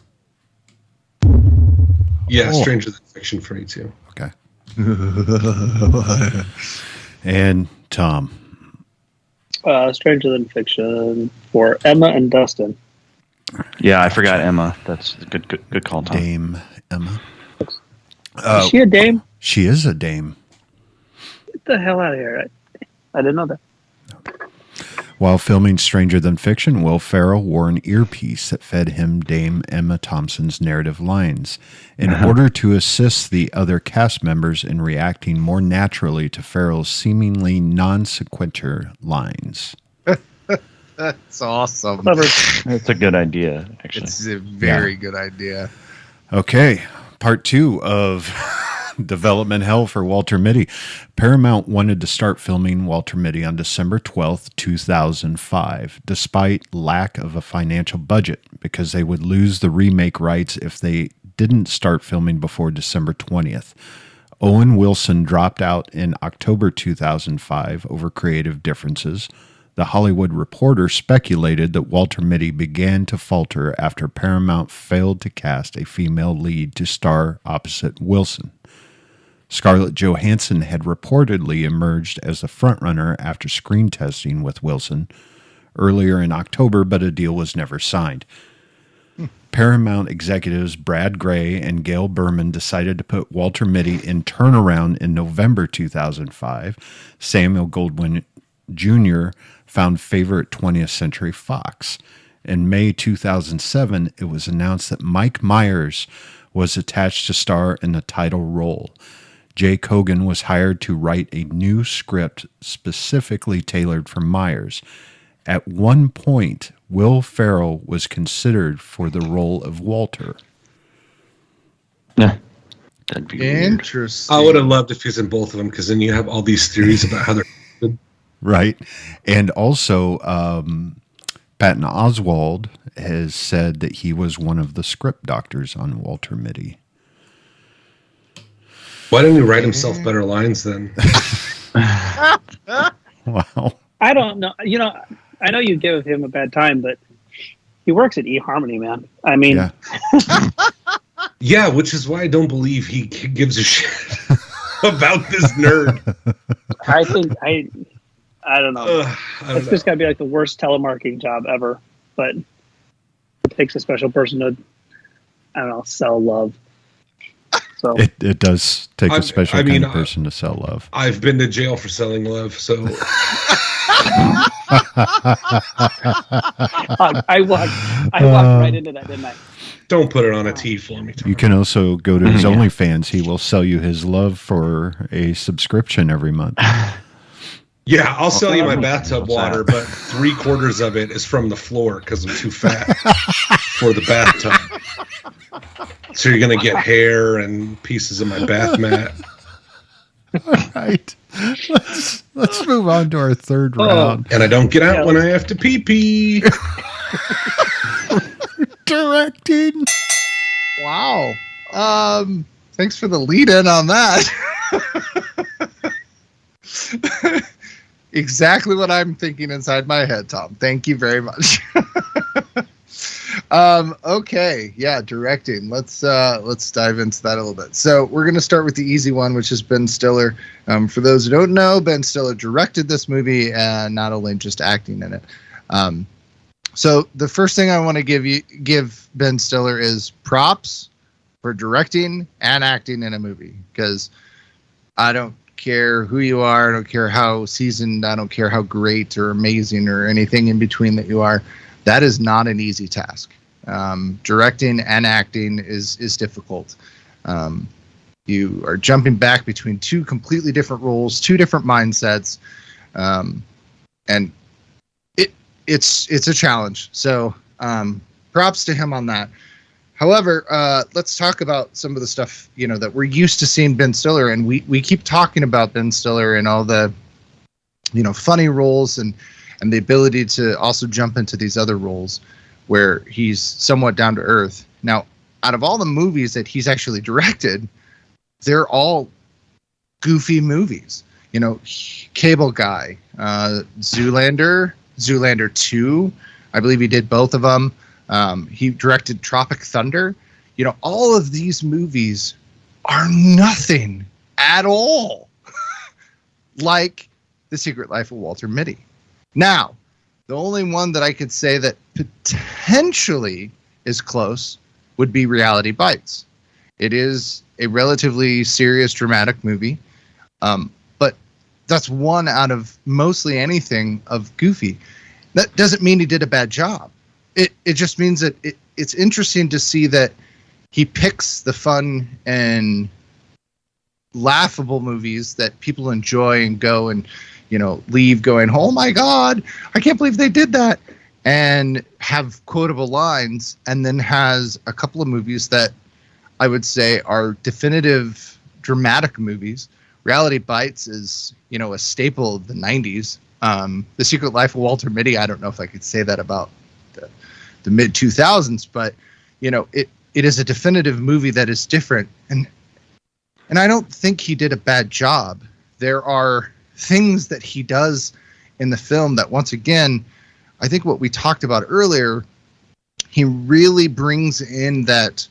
Yeah, Stranger Than Fiction for me, too. Okay. And Tom? Stranger Than Fiction for Emma and Dustin. Yeah, I forgot Emma. That's a good call, Tom. Dame Emma. Is she a dame? She is a dame. Get the hell out of here. I didn't know that. While filming Stranger Than Fiction, Will Ferrell wore an earpiece that fed him Dame Emma Thompson's narrative lines in order to assist the other cast members in reacting more naturally to Ferrell's seemingly non-sequitur lines. That's awesome. That's a good idea, actually. It's a very good idea. Okay, part 2 of development hell for Walter Mitty. Paramount wanted to start filming Walter Mitty on December 12th, 2005, despite lack of a financial budget, because they would lose the remake rights if they didn't start filming before December 20th. Owen Wilson dropped out in October 2005 over creative differences. The Hollywood Reporter speculated that Walter Mitty began to falter after Paramount failed to cast a female lead to star opposite Wilson. Scarlett Johansson had reportedly emerged as the frontrunner after screen testing with Wilson earlier in October, but a deal was never signed. Paramount executives Brad Gray and Gail Berman decided to put Walter Mitty in turnaround in November 2005. Samuel Goldwyn Jr. found favor at 20th Century Fox. In May 2007, it was announced that Mike Myers was attached to star in the title role. Jake Hogan was hired to write a new script specifically tailored for Myers. At one point, Will Ferrell was considered for the role of Walter. Yeah, that'd be interesting. I would have loved if he's in both of them, because then you have all these theories about how they're good. Right. And also, Patton Oswalt has said that he was one of the script doctors on Walter Mitty. Why didn't he write himself better lines then? Wow. I don't know. You know, I know you give him a bad time, but he works at eHarmony, man. I mean, yeah, which is why I don't believe he gives a shit about this nerd. I think I don't know. It's just got to be like the worst telemarketing job ever. But it takes a special person to, I don't know, sell love. So it does take a special kind of person to sell love. I've been to jail for selling love, so I walked right into that, didn't I? Don't put it on a tee for me, Tom. You can also go to his OnlyFans. He will sell you his love for a subscription every month. Yeah, I'll sell you my bathtub water, but 3/4 of it is from the floor because I'm too fat for the bathtub. So you're going to get hair and pieces of my bath mat. All right. Let's move on to our third round. And I don't get out when I have to pee-pee. Directing. Wow. Thanks for the lead-in on that. Exactly what I'm thinking inside my head, Tom. Thank you very much. Okay, yeah, directing. Let's dive into that a little bit. So we're going to start with the easy one, which is Ben Stiller. For those who don't know, Ben Stiller directed this movie, and not only just acting in it. So the first thing I want to give Ben Stiller is props for directing and acting in a movie, because I don't care who you are, I don't care how seasoned, I don't care how great or amazing or anything in between that you are. That is not an easy task. Directing and acting is difficult. You are jumping back between two completely different roles, two different mindsets, and it's a challenge. So props to him on that. However, let's talk about some of the stuff that we're used to seeing Ben Stiller, and we keep talking about Ben Stiller and all the funny roles and the ability to also jump into these other roles where he's somewhat down to earth. Now, out of all the movies that he's actually directed, they're all goofy movies. Cable Guy, Zoolander 2, I believe he did both of them. He directed Tropic Thunder. All of these movies are nothing at all like The Secret Life of Walter Mitty. Now, the only one that I could say that potentially is close would be Reality Bites. It is a relatively serious, dramatic movie, but that's one out of mostly anything of Goofy. That doesn't mean he did a bad job. It just means that it's interesting to see that he picks the fun and laughable movies that people enjoy and go and leave going, oh my God, I can't believe they did that, and have quotable lines, and then has a couple of movies that I would say are definitive dramatic movies. Reality Bites is, a staple of the 90s. The Secret Life of Walter Mitty, I don't know if I could say that about the mid 2000s, but it is a definitive movie that is different, and I don't think he did a bad job. There are things that he does in the film that, once again, I think what we talked about earlier, he really brings in that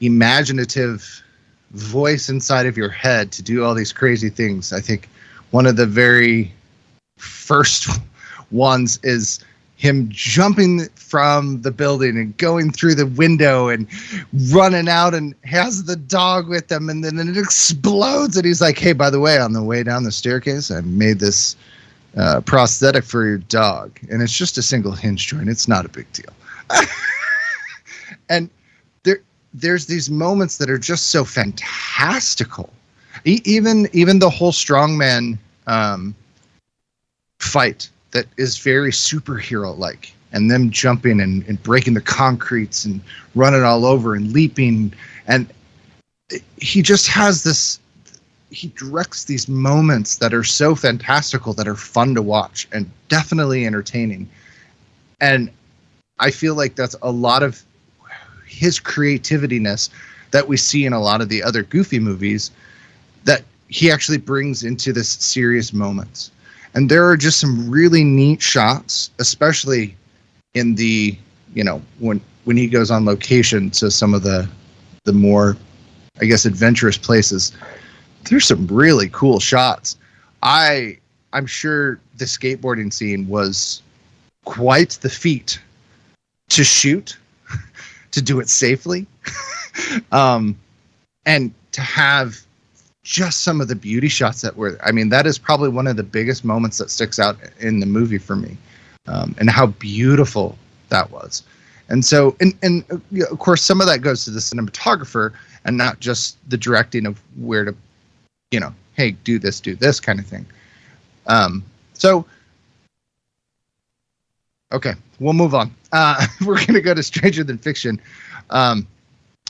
imaginative voice inside of your head to do all these crazy things. I think one of the very first ones is him jumping from the building and going through the window and running out, and has the dog with him, and then it explodes, and he's like, hey, by the way, on the way down the staircase, I made this prosthetic for your dog, and it's just a single hinge joint. It's not a big deal. And there's these moments that are just so fantastical. Even the whole strongman fight that is very superhero-like, and them jumping and breaking the concretes and running all over and leaping, and he just has this. He directs these moments that are so fantastical, that are fun to watch and definitely entertaining. And I feel like that's a lot of his creativiness that we see in a lot of the other Goofy movies that he actually brings into this serious moments. And there are just some really neat shots, especially in the, when he goes on location to some of the more, I guess, adventurous places. There's some really cool shots. I'm sure the skateboarding scene was quite the feat to shoot, to do it safely, and to have just some of the beauty shots that is probably one of the biggest moments that sticks out in the movie for me, and how beautiful that was. And so, and of course, some of that goes to the cinematographer and not just the directing of where to, hey, do this kind of thing. So, okay, we'll move on. We're going to go to Stranger Than Fiction.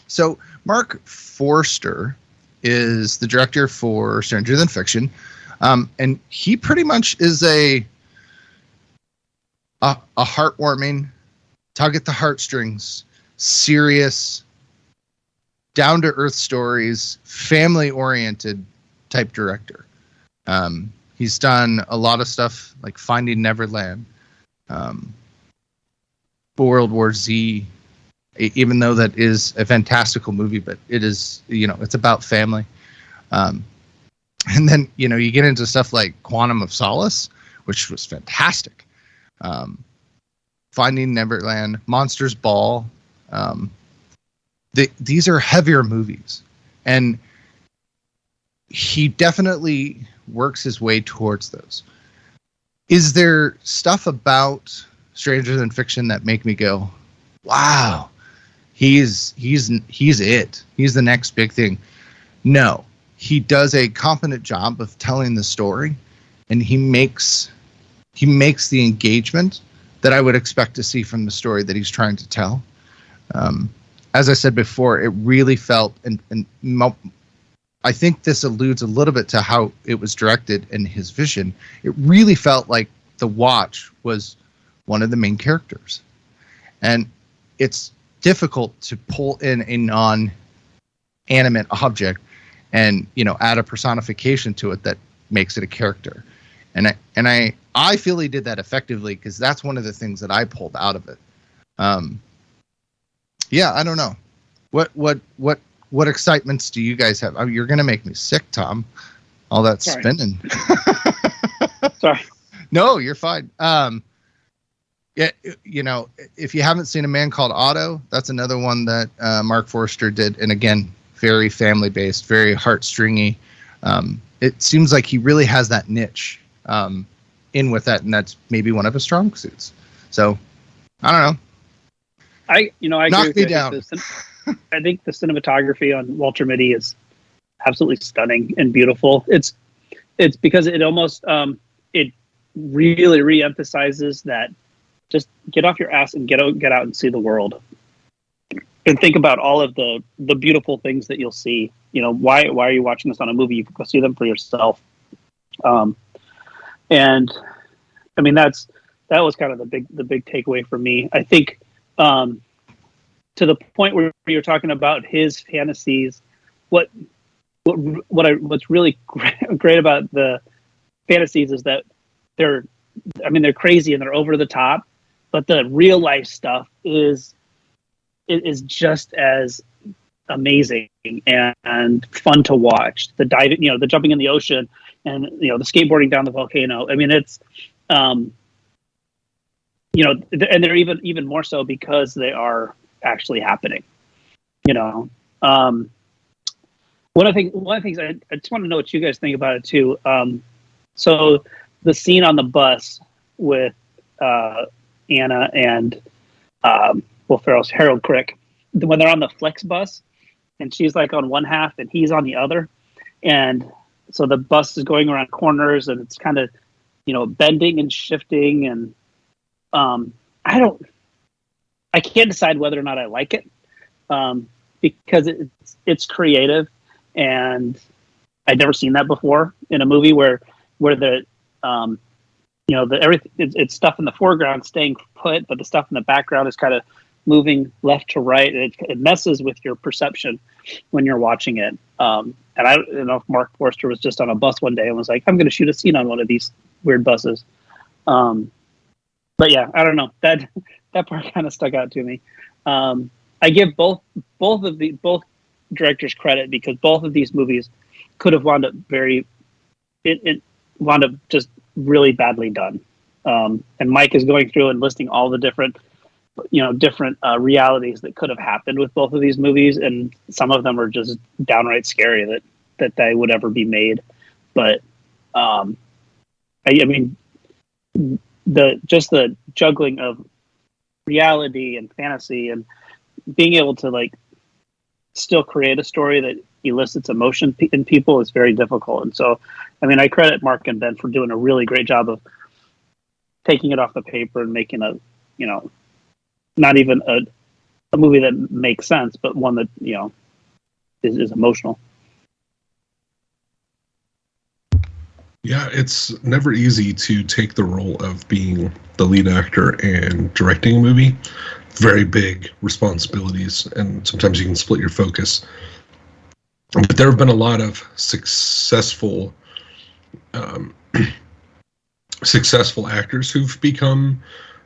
So Mark Forster is the director for Stranger Than Fiction. And he pretty much is a heartwarming, tug at the heartstrings, serious, down-to-earth stories, family-oriented type director. He's done a lot of stuff like Finding Neverland, World War Z, even though that is a fantastical movie, but it is, it's about family. And then, you get into stuff like Quantum of Solace, which was fantastic. Finding Neverland, Monsters Ball. These are heavier movies. And he definitely works his way towards those. Is there stuff about Stranger Than Fiction that make me go, wow, he's it. He's the next big thing? No. He does a competent job of telling the story, and he makes the engagement that I would expect to see from the story that he's trying to tell. As I said before, it really felt, and I think this alludes a little bit to how it was directed in his vision. It really felt like the Watch was one of the main characters. And it's difficult to pull in a non-animate object and, add a personification to it that makes it a character. And I feel he did that effectively, because that's one of the things that I pulled out of it. Yeah, I don't know. What excitements do you guys have? You're going to make me sick, Tom. All that spinning. Sorry. No, you're fine. Yeah, if you haven't seen A Man Called Otto, that's another one that Mark Forster did. And again, very family-based, very heartstringy. It seems like he really has that niche in with that, and that's maybe one of his strong suits. So, I don't know. I Knock agree me down. I think the cinematography on Walter Mitty is absolutely stunning and beautiful. It's because it almost it really reemphasizes that just get off your ass and get out and see the world, and think about all of the beautiful things that you'll see. Why are you watching this on a movie? You can go see them for yourself. And I mean that was kind of the big takeaway for me. I think to the point where you're talking about his fantasies, what's really great about the fantasies is that they're crazy and they're over the top, but the real life stuff is just as amazing and fun to watch. The diving, the jumping in the ocean, and the skateboarding down the volcano. I mean, it's and they're even more so because they are actually happening. One of the things I just want to know what you guys think about it too. So the scene on the bus with Anna and Will Ferrell's Harold Crick, when they're on the Flex bus, and she's like on one half and he's on the other, and so the bus is going around corners and it's kind of bending and shifting, and I can't decide whether or not I like it, because it's creative, and I'd never seen that before in a movie where the everything it's stuff in the foreground staying put, but the stuff in the background is kind of moving left to right. It messes with your perception when you're watching it. And I don't know if Mark Forster was just on a bus one day and was like, I'm going to shoot a scene on one of these weird buses. But yeah, I don't know, that part kind of stuck out to me. I give both directors credit, because both of these movies could have wound up wound up just really badly done. And Mike is going through and listing all the different realities that could have happened with both of these movies, and some of them are just downright scary that they would ever be made. But I mean, the juggling of reality and fantasy and being able to still create a story that elicits emotion in people is very difficult. And so, I mean, I credit Mark and Ben for doing a really great job of taking it off the paper and making not even a movie that makes sense, but one that, is emotional. Yeah, it's never easy to take the role of being the lead actor and directing a movie. Very big responsibilities, and sometimes you can split your focus. But there have been a lot of successful actors who've become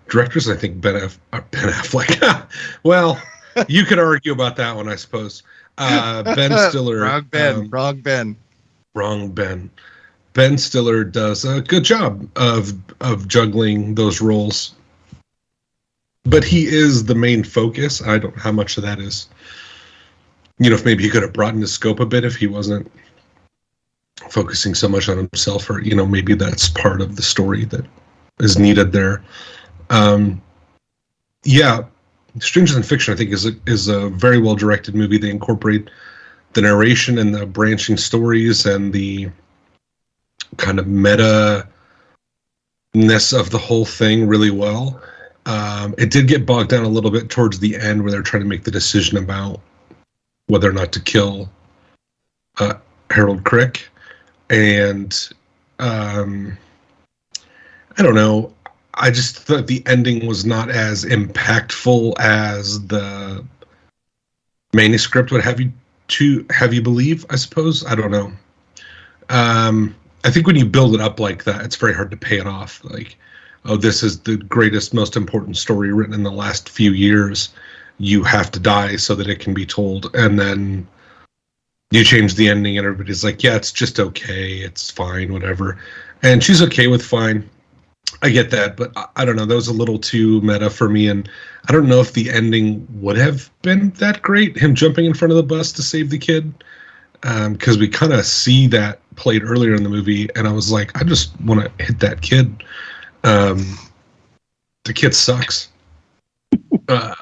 directors. I think Ben Affleck. Well, You could argue about that one, I suppose. Ben Stiller. Wrong Ben. Wrong Ben. Ben Stiller does a good job of juggling those roles. But he is the main focus. I don't know how much of that is. If maybe he could have broadened his scope a bit if he wasn't focusing so much on himself, or, maybe that's part of the story that is needed there. Yeah, Stranger Than Fiction, I think, is a very well-directed movie. They incorporate the narration and the branching stories and the kind of meta-ness of the whole thing really well. It did get bogged down a little bit towards the end where they're trying to make the decision about whether or not to kill Harold Crick. And I don't know. I just thought the ending was not as impactful as the manuscript would have you believe, I suppose. I don't know. I think when you build it up like that, it's very hard to pay it off. Like, oh, this is the greatest, most important story written in the last few years. You have to die so that it can be told. And then you change the ending and everybody's like, yeah, it's just okay. It's fine, whatever. And she's okay with fine. I get that, but I don't know. That was a little too meta for me. And I don't know if the ending would have been that great, him jumping in front of the bus to save the kid. Because we kind of see that played earlier in the movie. And I was like, I just want to hit that kid. The kid sucks. I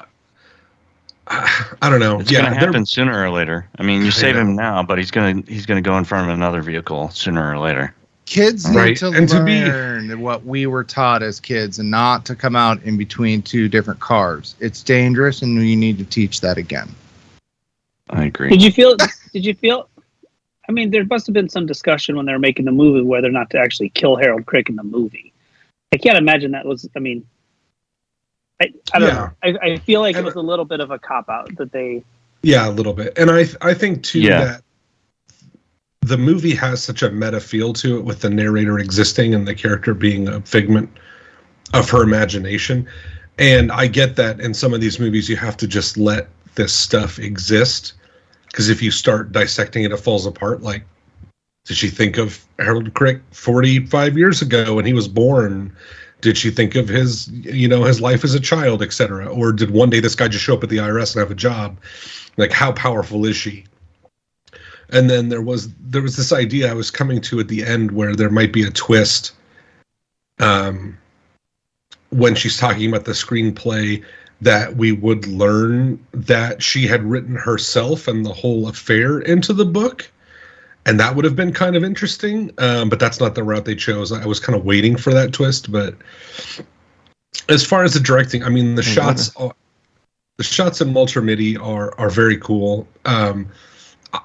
don't know. It's going to happen sooner or later. I mean, you save him now, but he's going to go in front of another vehicle sooner or later. Kids need to learn what we were taught as kids, and not to come out in between two different cars. It's dangerous, and we need to teach that again. I agree. Did you feel? I mean, there must have been some discussion when they were making the movie whether or not to actually kill Harold Crick in the movie. I can't imagine that was. I mean, I don't know. I feel like it was a little bit of a cop out that they. Yeah, a little bit, and I think too that the movie has such a meta feel to it, with the narrator existing and the character being a figment of her imagination. And I get that in some of these movies you have to just let this stuff exist, because if you start dissecting it, it falls apart. Like, did she think of Harold Crick 45 years ago when he was born? Did she think of his life as a child, etc.? Or did one day this guy just show up at the IRS and have a job? Like, how powerful is she? And then there was this idea I was coming to at the end where there might be a twist when she's talking about the screenplay, that we would learn that she had written herself and the whole affair into the book. And that would have been kind of interesting, but that's not the route they chose. I was kind of waiting for that twist. But as far as the directing, I mean, the shots in Walter Mitty are very cool.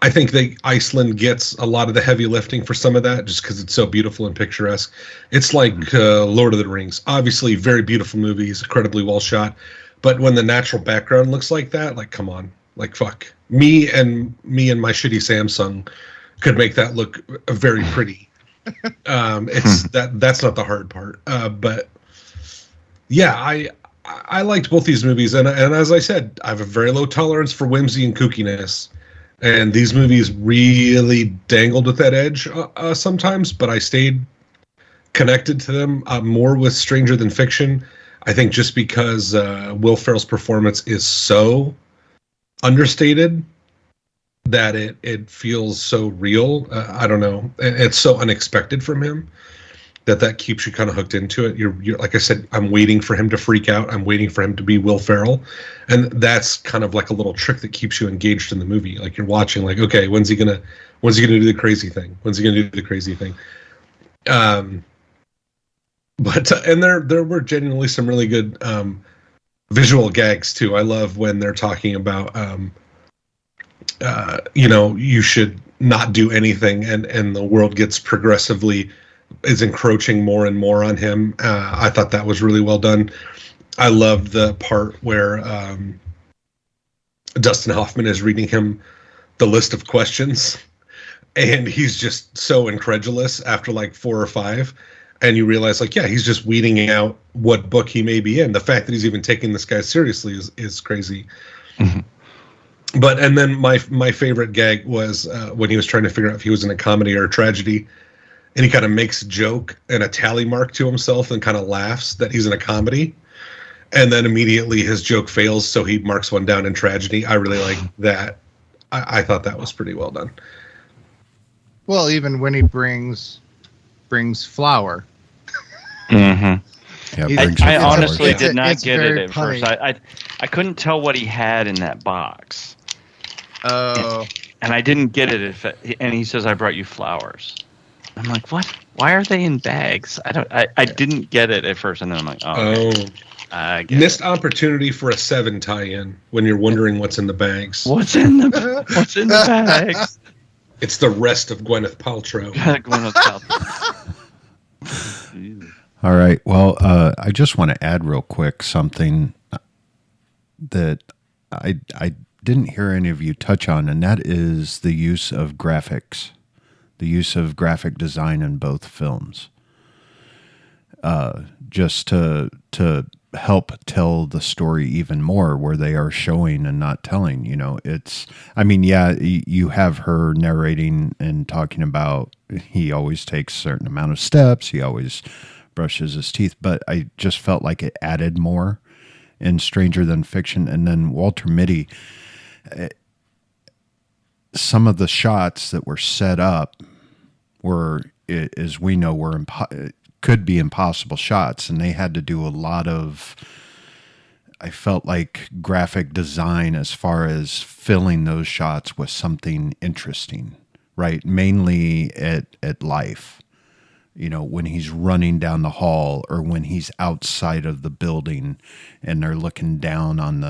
I think Iceland gets a lot of the heavy lifting for some of that, just because it's so beautiful and picturesque. It's like Lord of the Rings. Obviously, very beautiful movies, incredibly well shot. But when the natural background looks like that, like, come on, like, fuck. Me and my shitty Samsung could make that look very pretty. It's that's not the hard part. But yeah, I liked both these movies, and as I said, I have a very low tolerance for whimsy and kookiness. And these movies really dangled at that edge sometimes, but I stayed connected to them more with Stranger Than Fiction. I think just because Will Ferrell's performance is so understated that it feels so real. I don't know. It's so unexpected from him that keeps you kind of hooked into it. You're like I said, I'm waiting for him to freak out. I'm waiting for him to be Will Ferrell. And that's kind of like a little trick that keeps you engaged in the movie. Like, you're watching, like, okay, when's he gonna do the crazy thing? When's he gonna do the crazy thing? But and there were genuinely some really good visual gags too. I love when they're talking about you should not do anything, and the world gets progressively is encroaching more and more on him. I thought that was really well done. I loved the part where Dustin Hoffman is reading him the list of questions, and he's just so incredulous after like 4 or 5, and you realize, like, yeah, he's just weeding out what book he may be in. The fact that he's even taking this guy seriously is crazy. But and then my favorite gag was when he was trying to figure out if he was in a comedy or a tragedy, and he kind of makes a joke and a tally mark to himself and kind of laughs that he's in a comedy, and then immediately his joke fails, so he marks one down in tragedy. I really like that. I thought that was pretty well done. Well, even when he brings flour. Mm-hmm. Yeah, I honestly did not it's get it very at funny. first. I couldn't tell what he had in that box. Oh. And I didn't get it. And he says, "I brought you flowers." I'm like, "What? Why are they in bags?" I didn't get it at first, and then I'm like, "Oh, okay. I get Missed it." opportunity for a Seven tie-in when you're wondering what's in the bags. What's in the bags? It's the rest of Gwyneth Paltrow. Gwyneth Paltrow. All right. Well, I just want to add real quick something that I didn't hear any of you touch on, and that is the use of graphics, the use of graphic design in both films, just to help tell the story even more, where they are showing and not telling. You know, you have her narrating and talking about he always takes a certain amount of steps, he always brushes his teeth, but I just felt like it added more in Stranger Than Fiction. And then Walter Mitty, some of the shots that were set up were, as we know, could be impossible shots, and they had to do a lot of, I felt like, graphic design as far as filling those shots with something interesting, right? Mainly at life. You know, when he's running down the hall, or when he's outside of the building and they're looking down on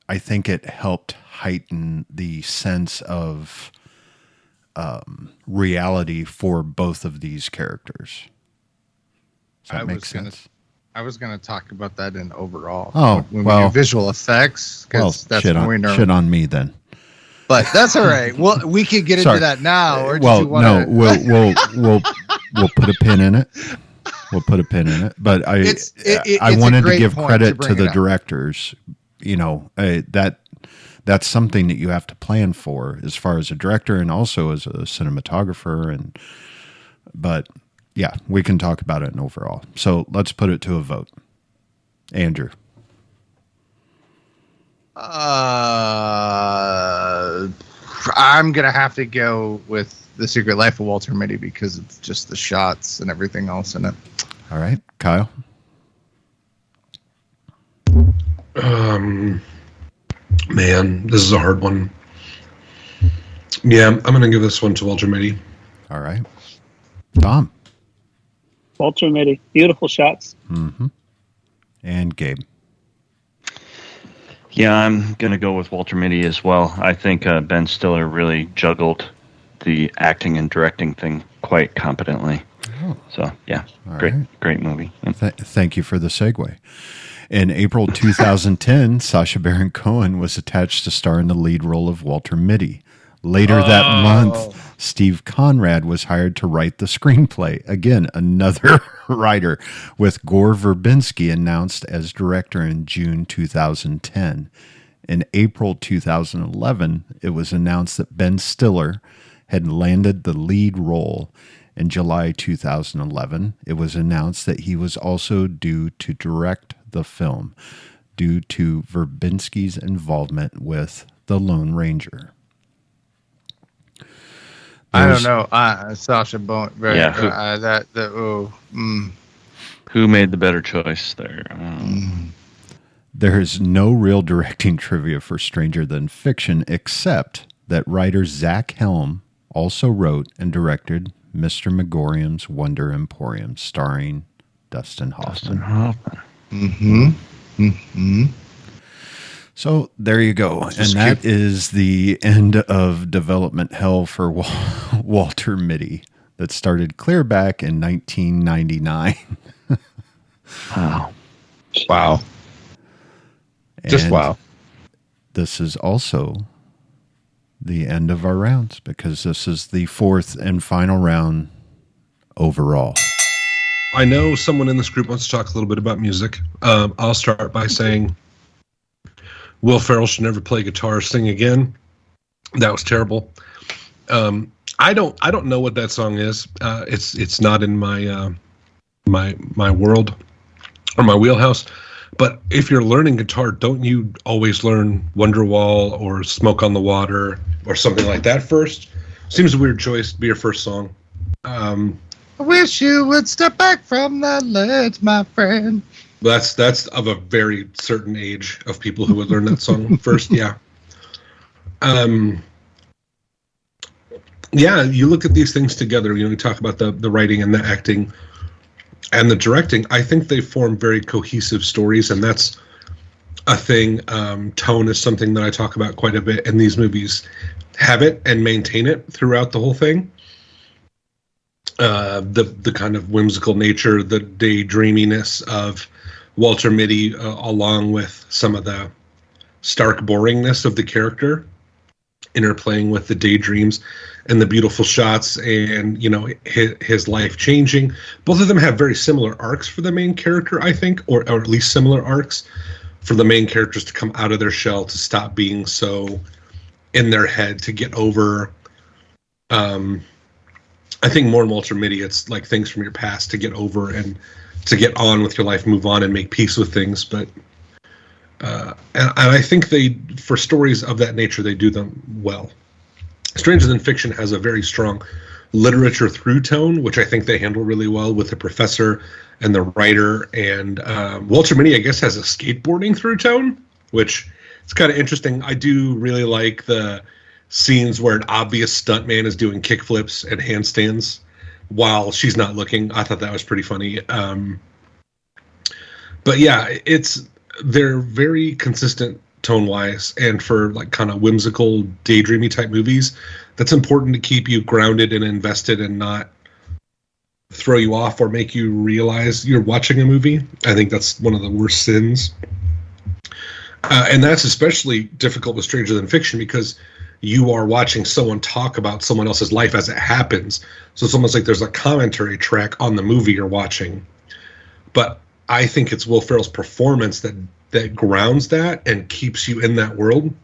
I think it helped heighten the sense of reality for both of these characters. Does that make sense? I was going to talk about that in overall. Oh, when we do visual effects, because that's shit when we know. Shit on me then. But that's all right. Well, we could get into that now, or we'll put a pin in it. We'll put a pin in it. But I wanted to give credit to the directors. You know, that's something that you have to plan for as far as a director and also as a cinematographer. But yeah, we can talk about it in overall. So let's put it to a vote. Andrew. I'm gonna have to go with The Secret Life of Walter Mitty because of just the shots and everything else in it. All right, Kyle. Man, this is a hard one. Yeah, I'm gonna give this one to Walter Mitty. All right, Tom. Walter Mitty, beautiful shots. Mm-hmm. And Gabe. Yeah, I'm going to go with Walter Mitty as well. I think Ben Stiller really juggled the acting and directing thing quite competently. Oh. So, yeah, great movie. Thank you for the segue. In April 2010, Sacha Baron Cohen was attached to star in the lead role of Walter Mitty. Later that month, Steve Conrad was hired to write the screenplay. Again, another writer, with Gore Verbinski announced as director in June 2010. In April 2011, it was announced that Ben Stiller had landed the lead role. In July 2011, it was announced that he was also due to direct the film due to Verbinski's involvement with The Lone Ranger. I don't know. Sacha Baron. Yeah. Who made the better choice there? There is no real directing trivia for Stranger Than Fiction, except that writer Zach Helm also wrote and directed Mr. Megorium's Wonder Emporium, starring Dustin Hoffman. Mm-hmm. Mm-hmm. So there you go. And that is the end of development hell for Walter Mitty that started clear back in 1999. Wow. Wow. Just wow. This is also the end of our rounds because this is the fourth and final round overall. I know someone in this group wants to talk a little bit about music. I'll start by saying Will Ferrell should never play guitar or sing again. That was terrible. I don't know what that song is. It's not in my my world or my wheelhouse. But if you're learning guitar, don't you always learn Wonderwall or Smoke on the Water or something like that first? Seems a weird choice to be your first song. I wish you would step back from the ledge, my friend. That's of a very certain age of people who would learn that song first. Yeah. Yeah, you look at these things together. You talk about the writing and the acting and the directing. I think they form very cohesive stories, and that's a thing. Tone is something that I talk about quite a bit, and these movies have it and maintain it throughout the whole thing. The kind of whimsical nature, the daydreaminess of Walter Mitty, along with some of the stark boringness of the character, interplaying with the daydreams and the beautiful shots, and his life changing. Both of them have very similar arcs for the main character, I think, or at least similar arcs for the main characters to come out of their shell, to stop being so in their head, to get over. I think more in Walter Mitty, it's like things from your past to get over and to get on with your life, move on, and make peace with things. But and I think for stories of that nature, they do them well. Stranger Than Fiction has a very strong literature through tone, which I think they handle really well with the professor and the writer. And Walter Mitty, I guess, has a skateboarding through tone, which is kind of interesting. I do really like the scenes where an obvious stuntman is doing kickflips and handstands while she's not looking. I thought that was pretty funny. But yeah, they're very consistent tone-wise, and for like kind of whimsical, daydreamy type movies, that's important to keep you grounded and invested and not throw you off or make you realize you're watching a movie. I think that's one of the worst sins. And that's especially difficult with Stranger Than Fiction because you are watching someone talk about someone else's life as it happens. So it's almost like there's a commentary track on the movie you're watching. But I think it's Will Ferrell's performance that grounds that and keeps you in that world.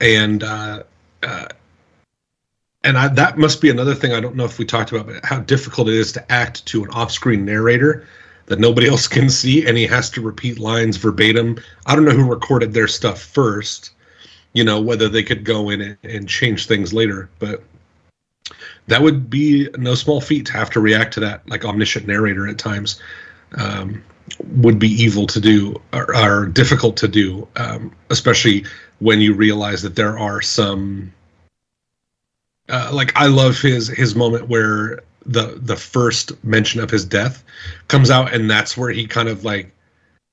And that must be another thing I don't know if we talked about, but how difficult it is to act to an off-screen narrator that nobody else can see, and he has to repeat lines verbatim. I don't know who recorded their stuff first, whether they could go in and change things later, but that would be no small feat to have to react to that like omniscient narrator at times. Would be evil to do or difficult to do, especially when you realize that there are some like I love his moment where the first mention of his death comes out, and that's where he kind of like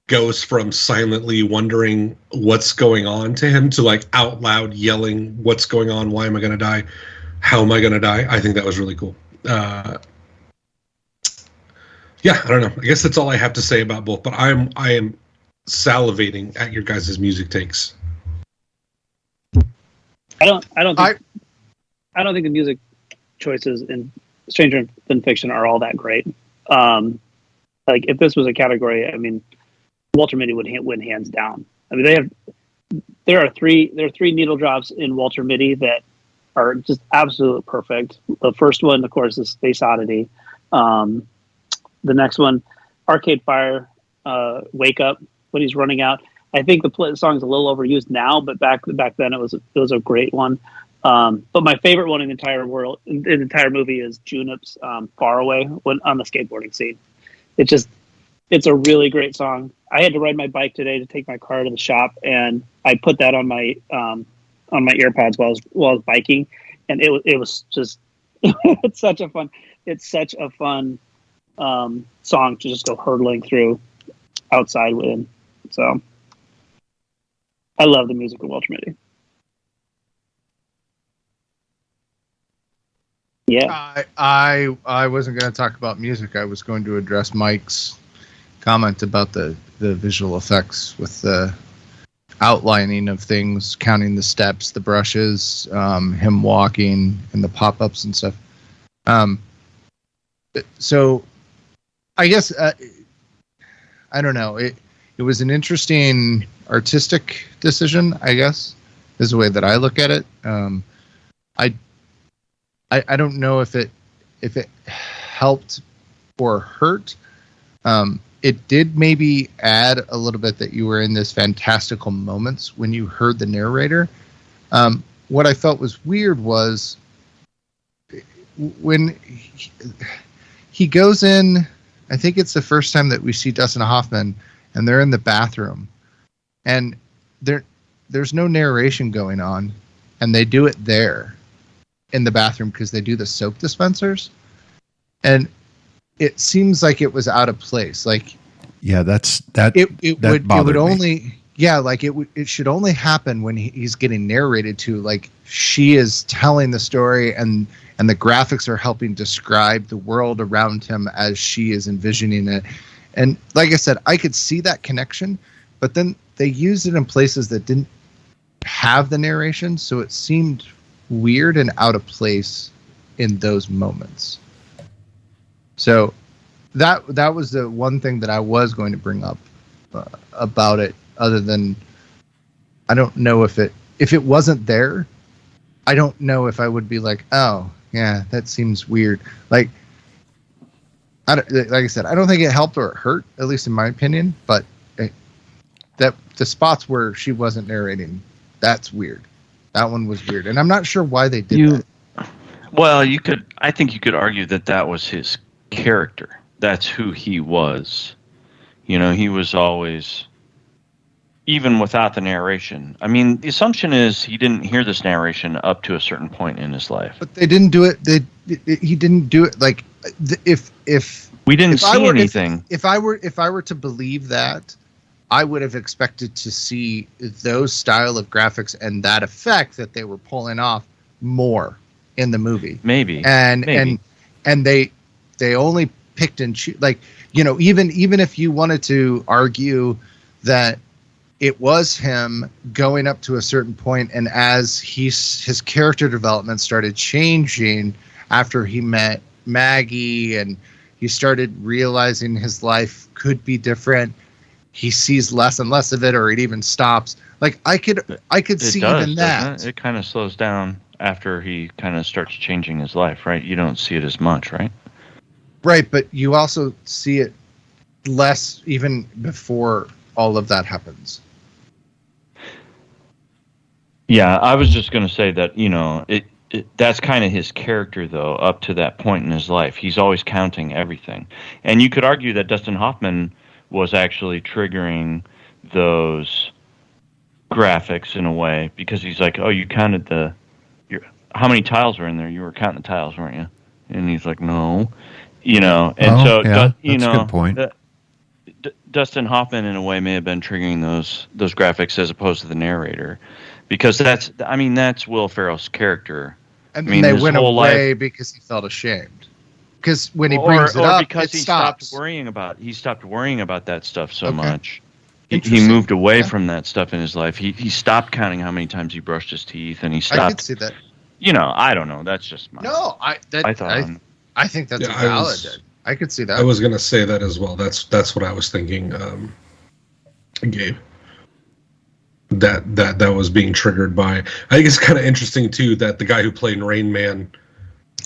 goes from silently wondering what's going on to him to like out loud yelling, what's going on, why am I going to die, how am I going to die. I think that was really cool. Yeah, I don't know. I guess that's all I have to say about both. But I am salivating at your guys' music takes. I don't think the music choices in Stranger Than Fiction are all that great. Like if this was a category, I mean, Walter Mitty would win hands down. I mean, there are three needle drops in Walter Mitty that are just absolutely perfect. The first one, of course, is Space Oddity. The next one, Arcade Fire, Wake Up, when he's running out. I think the song's a little overused now, but back then it was a great one. But my favorite one in the entire movie is Junip's Far Away on the skateboarding scene. It's a really great song. I had to ride my bike today to take my car to the shop, and I put that on my earpods while I was biking, and it was just it's such a fun song to just go hurtling through outside with. So I love the music of Walter Mitty. Yeah, I wasn't going to talk about music. I was going to address Mike's comment about the visual effects with the outlining of things, counting the steps, the brushes, him walking, and the pop-ups and stuff. So I guess I don't know. It was an interesting artistic decision, I guess, is the way that I look at it. I don't know if it helped or hurt. It did maybe add a little bit that you were in this fantastical moments when you heard the narrator. What I felt was weird was when he goes in, I think it's the first time that we see Dustin Hoffman, and they're in the bathroom, and there's no narration going on, and they do it there in the bathroom because they do the soap dispensers, and it seems like it was out of place. Like, yeah, that would only, yeah, like it should only happen when he's getting narrated to, like she is telling the story and the graphics are helping describe the world around him as she is envisioning it. And like I said, I could see that connection, but then they used it in places that didn't have the narration, so it seemed weird and out of place in those moments. So that was the one thing that I was going to bring up about it, other than I don't know if it wasn't there, I don't know if I would be like, oh yeah, that seems weird. Like I said, I don't think it helped or it hurt, at least in my opinion, but that the spots where she wasn't narrating, that's weird. That one was weird, and I'm not sure why they did that. Well, I think you could argue that was his character. That's who he was. You know, he was always, even without the narration. I mean, the assumption is he didn't hear this narration up to a certain point in his life. But they didn't do it. He didn't do it. Like, if we didn't see anything. If I were to believe that, I would have expected to see those style of graphics and that effect that they were pulling off more in the movie. Maybe. And they only picked and choose. Like, you know, even if you wanted to argue that it was him going up to a certain point, and as his character development started changing after he met Maggie and he started realizing his life could be different, he sees less and less of it, or it even stops. Like, I could see even that. It kind of slows down after he kind of starts changing his life, right? You don't see it as much, right? Right, but you also see it less even before all of that happens. Yeah, I was just going to say that, you know, that's kind of his character, though, up to that point in his life. He's always counting everything. And you could argue that Dustin Hoffman was actually triggering those graphics in a way, because he's like, oh, you counted how many tiles were in there? You were counting the tiles, weren't you? And he's like, no. You know, and that's a good point. Dustin Hoffman, in a way, may have been triggering those graphics as opposed to the narrator, because that's Will Ferrell's character. And they went away because he felt ashamed. Because when he brings it up, because he stops. stopped worrying about that stuff so much. He moved away from that stuff in his life. He stopped counting how many times he brushed his teeth, and he stopped. I could see that. You know, I don't know. That's just my. No, I think that's valid. I could see that. I was going to say that as well. That's what I was thinking, Gabe. That was being triggered by. I think it's kind of interesting too that the guy who played Rain Man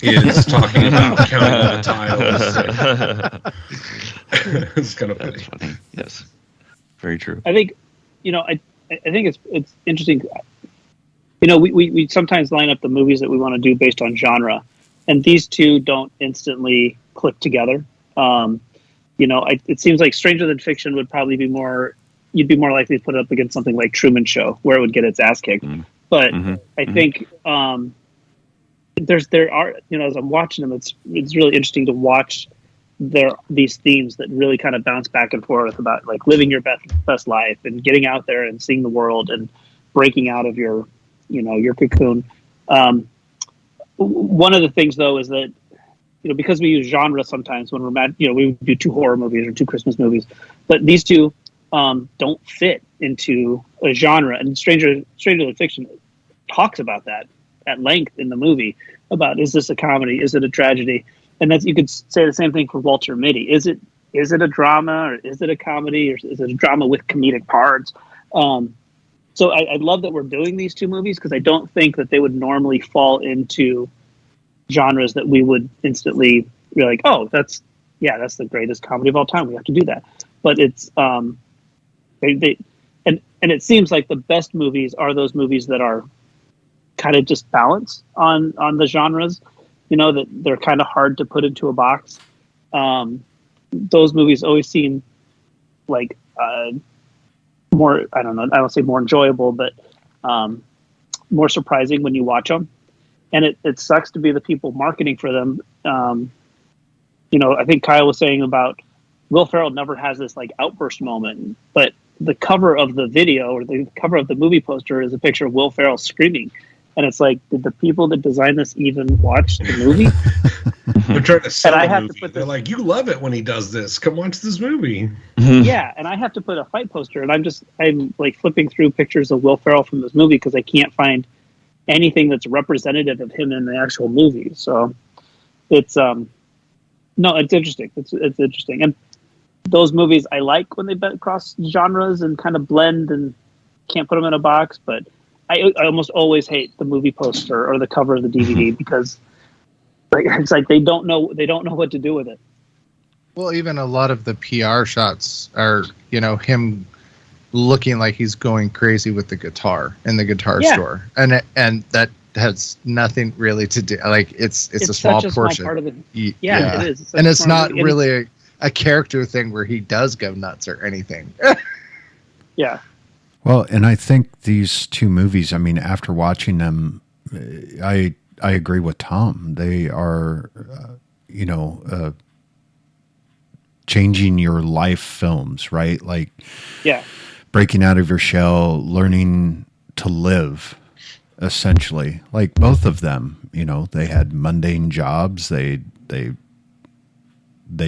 is talking about counting the tiles. It's kind of funny. Funny. Yes, very true. I think, you know, I think it's interesting. You know, we sometimes line up the movies that we want to do based on genre, and these two don't instantly click together. You know, it seems like Stranger Than Fiction would probably be more. You'd be more likely to put it up against something like Truman Show, where it would get its ass kicked. But I think there are, you know, as I'm watching them, it's really interesting to watch these themes that really kind of bounce back and forth about, like, living your best life and getting out there and seeing the world and breaking out of your cocoon. One of the things, though, is that, you know, because we use genre sometimes when we're mad, you know, we do 2 horror movies or 2 Christmas movies, but these two don't fit into a genre. And Stranger Than Fiction talks about that at length in the movie, about, is this a comedy? Is it a tragedy? And that's, you could say the same thing for Walter Mitty. Is it a drama, or is it a comedy, or is it a drama with comedic parts? So I love that we're doing these two movies because I don't think that they would normally fall into genres that we would instantly be like, oh, that's the greatest comedy of all time. We have to do that. But it's and it seems like the best movies are those movies that are kind of just balance on the genres, that they're kind of hard to put into a box. Those movies always seem like more, I don't say more enjoyable, but more surprising when you watch them. And it sucks to be the people marketing for them. I think Kyle was saying about Will Ferrell never has this like outburst moment, but the cover of the video or the cover of the movie poster is a picture of Will Ferrell screaming. And it's like, did the people that designed this even watch the movie? They're trying to sell the movie. They're like, you love it when he does this. Come watch this movie. Yeah, and I have to put a fight poster, and I'm like flipping through pictures of Will Ferrell from this movie because I can't find anything that's representative of him in the actual movie. So it's it's interesting. It's interesting, and those movies I like when they cross genres and kind of blend and can't put them in a box, but I almost always hate the movie poster or the cover of the DVD because it's like they don't know what to do with it. Well, even a lot of the PR shots are, him looking like he's going crazy with the guitar in the guitar store, and that has nothing really to do. Like it's a small portion. Small part of it. Yeah, it is. And it's not really a character thing where he does go nuts or anything. Yeah. Well, and I think these two movies, after watching them, I agree with Tom. They are, changing your life films, right? Like, breaking out of your shell, learning to live, essentially. Like both of them, they had mundane jobs. They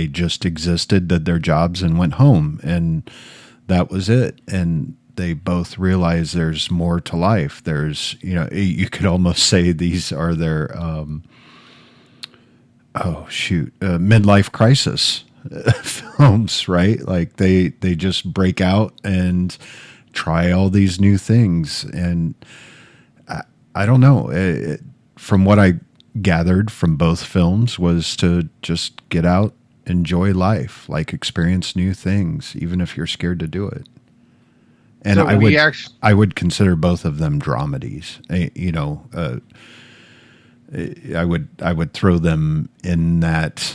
just existed, did their jobs, and went home, and that was it. And they both realize there's more to life. There's, you could almost say these are their, midlife crisis films, right? Like they just break out and try all these new things. And I don't know. From what I gathered from both films was to just get out, enjoy life, like experience new things, even if you're scared to do it. And so I would consider both of them dramedies. I would throw them in that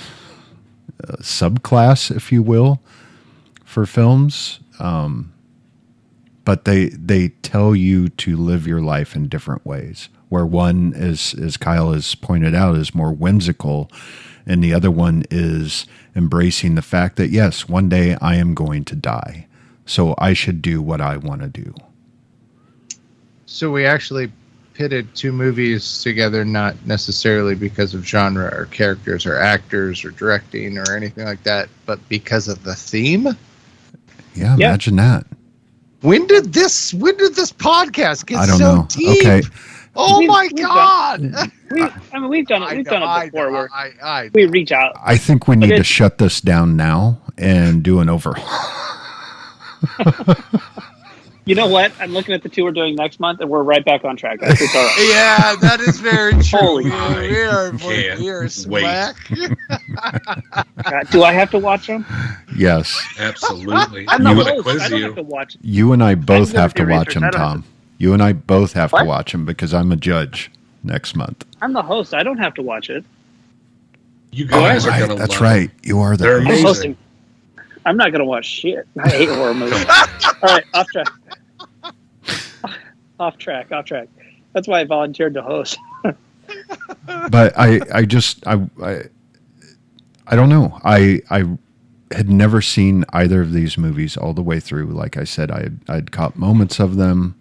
subclass, if you will, for films. But they tell you to live your life in different ways. Where one is, as Kyle has pointed out, is more whimsical, and the other one is embracing the fact that yes, one day I am going to die. So I should do what I want to do. So we actually pitted two movies together, not necessarily because of genre or characters or actors or directing or anything like that, but because of the theme. Yeah, imagine that. When did this podcast get I don't so know. deep? Okay. Oh my God! We've done it before. Where we reach out. I think we need to shut this down now and do an overhaul. You know what? I'm looking at the two we're doing next month, and we're right back on track. It's all right. Yeah, that is very true. Holy we are smack. Do I have to watch them? Yes, absolutely. I'm the host. I don't have to watch. You and I both have to watch them, Tom. You and I both have to watch them because I'm a judge next month. I'm the host. I don't have to watch it. You guys are going to. That's right. You are the. They're amazing. I'm not going to watch shit. I hate horror movies. All right, off track. Off track. That's why I volunteered to host. But I don't know. I had never seen either of these movies all the way through. Like I said, I'd caught moments of them,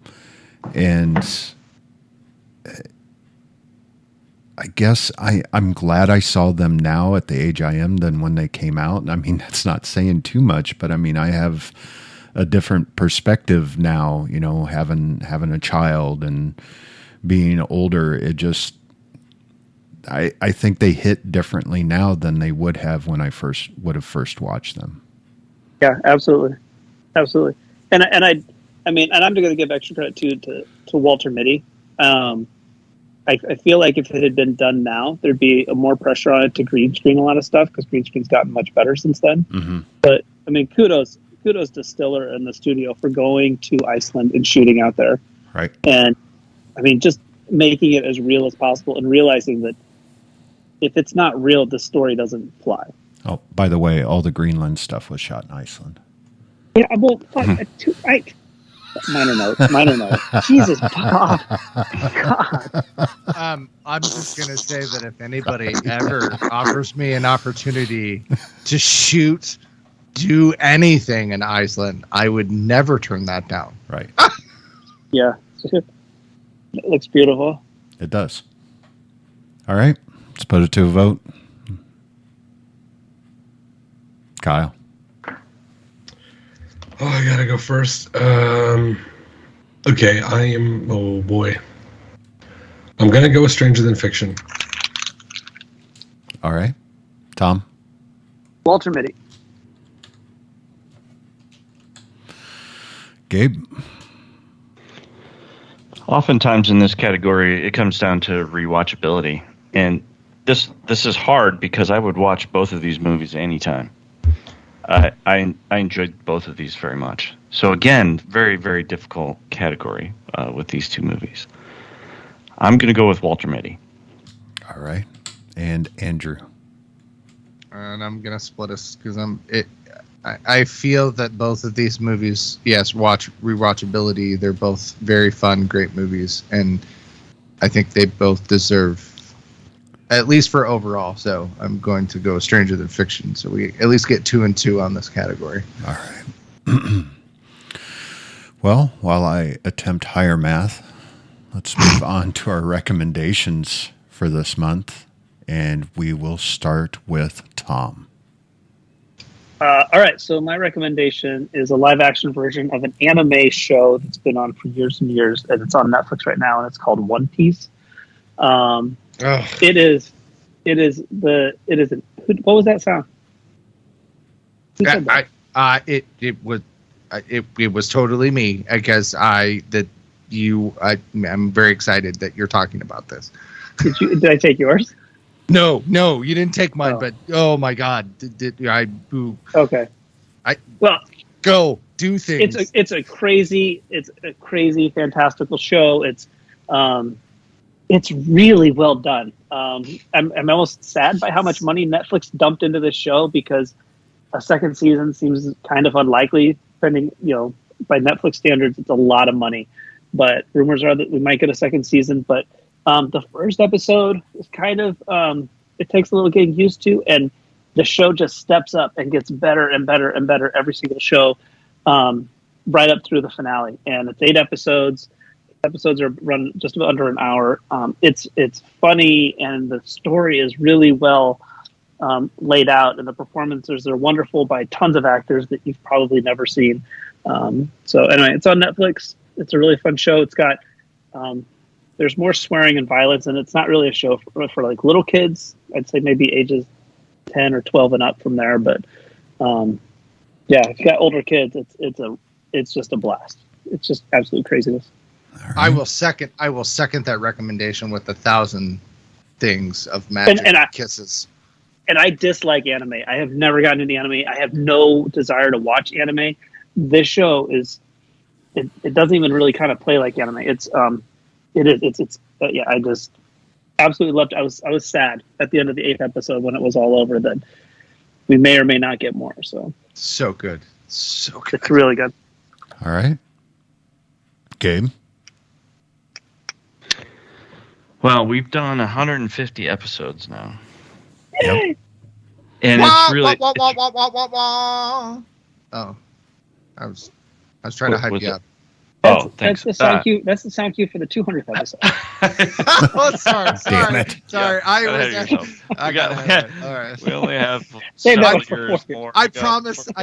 and I guess I'm glad I saw them now at the age I am than when they came out. I mean, that's not saying too much, but I mean, I have a different perspective now, having a child and being older. It just, I think they hit differently now than they would have when I would have first watched them. Yeah, absolutely. And I mean, and I'm going to give extra credit to Walter Mitty. I feel like if it had been done now, there'd be more pressure on it to green screen a lot of stuff because green screen's gotten much better since then. Mm-hmm. But I mean, kudos to Stiller and the studio for going to Iceland and shooting out there. Right. And I mean, just making it as real as possible and realizing that if it's not real, the story doesn't fly. Oh, by the way, all the Greenland stuff was shot in Iceland. Yeah, well, fuck, minor note. Jesus, Bob. God. I'm just going to say that if anybody ever offers me an opportunity to do anything in Iceland, I would never turn that down. Right. Yeah. It looks beautiful. It does. All right. Let's put it to a vote. Kyle. Oh, I gotta go first. Okay, oh boy. I'm gonna go with Stranger Than Fiction. All right. Tom. Walter Mitty. Gabe. Oftentimes in this category, it comes down to rewatchability. And this is hard because I would watch both of these movies anytime. I enjoyed both of these very much. So again, very, very difficult category with these two movies. I'm going to go with Walter Mitty. All right. And Andrew. And I'm going to split us because I feel that both of these movies, yes, rewatchability. They're both very fun, great movies. And I think they both deserve, at least for overall. So I'm going to go Stranger Than Fiction. So we at least get 2 and 2 on this category. All right. Well, while I attempt higher math, let's move on to our recommendations for this month. And we will start with Tom. All right. So my recommendation is a live action version of an anime show that's been on for years and years. And it's on Netflix right now. And it's called One Piece. It is. What was that sound? Who said that? It was totally me because I'm very excited that you're talking about this. Did I take yours? No, you didn't take mine. Oh. But oh my God, boo. Okay. Go do things. It's a crazy fantastical show. It's really well done. I'm almost sad by how much money Netflix dumped into this show because a second season seems kind of unlikely. Depending, by Netflix standards, it's a lot of money. But rumors are that we might get a second season. But the first episode is kind of it takes a little getting used to, and the show just steps up and gets better and better and better every single show, right up through the finale. And it's 8 episodes. Episodes are run just about under an hour. It's funny, and the story is really well laid out, and the performances are wonderful by tons of actors that you've probably never seen. So anyway, it's on Netflix. It's a really fun show. It's got there's more swearing and violence, and it's not really a show for like little kids. I'd say maybe ages 10 or 12 and up from there. But if you got older kids, it's just a blast. It's just absolute craziness. Right. I will second that recommendation with 1,000 things of magic and kisses. And I dislike anime. I have never gotten into anime. I have no desire to watch anime. This show it doesn't even really kind of play like anime. I just absolutely loved it. I was sad at the end of the 8th episode when it was all over that we may or may not get more. So good. It's really good. All right. Gabe? Well, we've done 150 episodes now. Yep. And it's really... Oh. I was trying to hype you up. Thanks. That's the sound cue for the 200th episode. Sorry. Damn it. Sorry. I got all right. We only have more. I promise at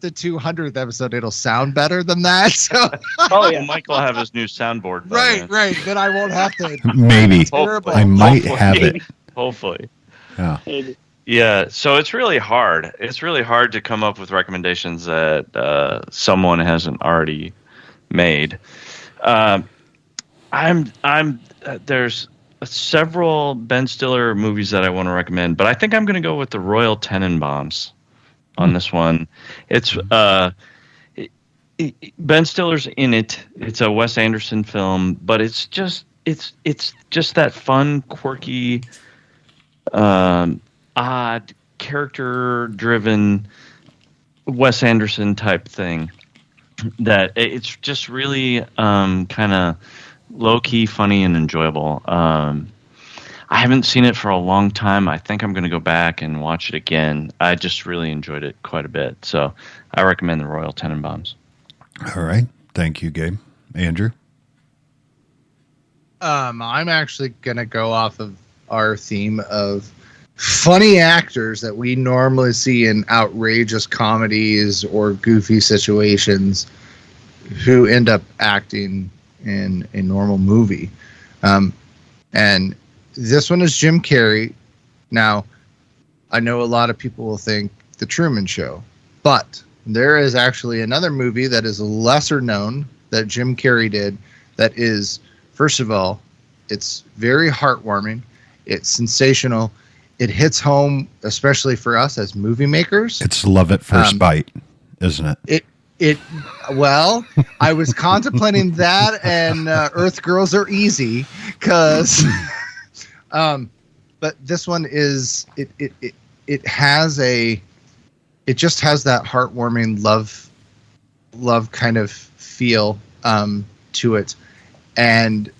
the 200th episode it'll sound better than that. So. Mike will have his new soundboard. Right. Then I won't have to. Maybe. I might have it. Hopefully. Yeah. Maybe. Yeah, so it's really hard. It's really hard to come up with recommendations that someone hasn't already made. There's several Ben Stiller movies that I want to recommend, but I think I'm going to go with the Royal Tenenbaums on this one. It's Ben Stiller's in it. It's a Wes Anderson film, but it's just that fun, quirky, odd, character-driven Wes Anderson type thing. That it's just really kind of low-key, funny, and enjoyable. I haven't seen it for a long time. I think I'm going to go back and watch it again. I just really enjoyed it quite a bit. So I recommend the Royal Tenenbaums. All right. Thank you, Gabe. Andrew? I'm actually going to go off of our theme of funny actors that we normally see in outrageous comedies or goofy situations who end up acting in a normal movie. And this one is Jim Carrey. Now, I know a lot of people will think The Truman Show, but there is actually another movie that is lesser known that Jim Carrey did that is, first of all, it's very heartwarming. It's sensational. It hits home, especially for us as movie makers. It's love at first bite, isn't it? Well, I was contemplating that and Earth Girls Are Easy because, but this one is it just has that heartwarming love kind of feel to it, and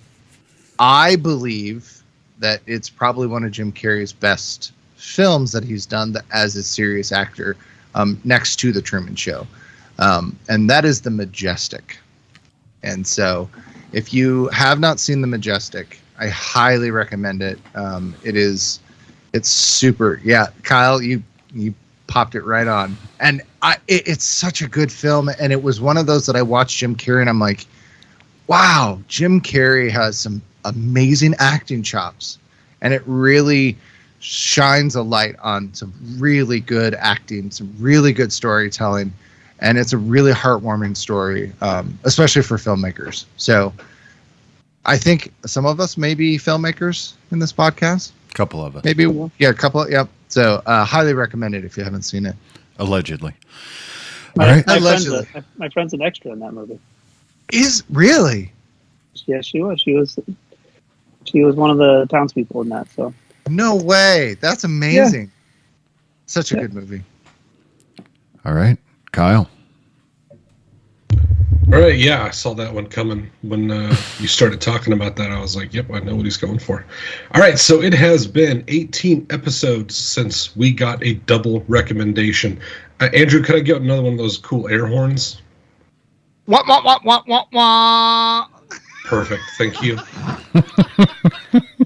I believe that it's probably one of Jim Carrey's best films that he's done as a serious actor, next to The Truman Show. And that is The Majestic. And so if you have not seen The Majestic, I highly recommend it. It's super. Yeah, Kyle, you popped it right on. And it's such a good film. And it was one of those that I watched Jim Carrey and I'm like, wow, Jim Carrey has some amazing acting chops. And it really shines a light on some really good acting, some really good storytelling. And it's a really heartwarming story, especially for filmmakers. So I think some of us may be filmmakers in this podcast. A couple of us. Maybe, yeah, a couple. Yep. So highly recommend it if you haven't seen it. Allegedly. All right. My friend's an extra in that movie. Is really? Yeah, she was. She was one of the townspeople in that. So. No way. That's amazing. Yeah. Such a good movie. All right. Kyle. All right, yeah, I saw that one coming when you started talking about that. I was like, yep, I know what he's going for. All right, so it has been 18 episodes since we got a double recommendation. Andrew, could I get another one of those cool air horns? Wah, wah, wah, wah, wah, wah. Perfect, thank you.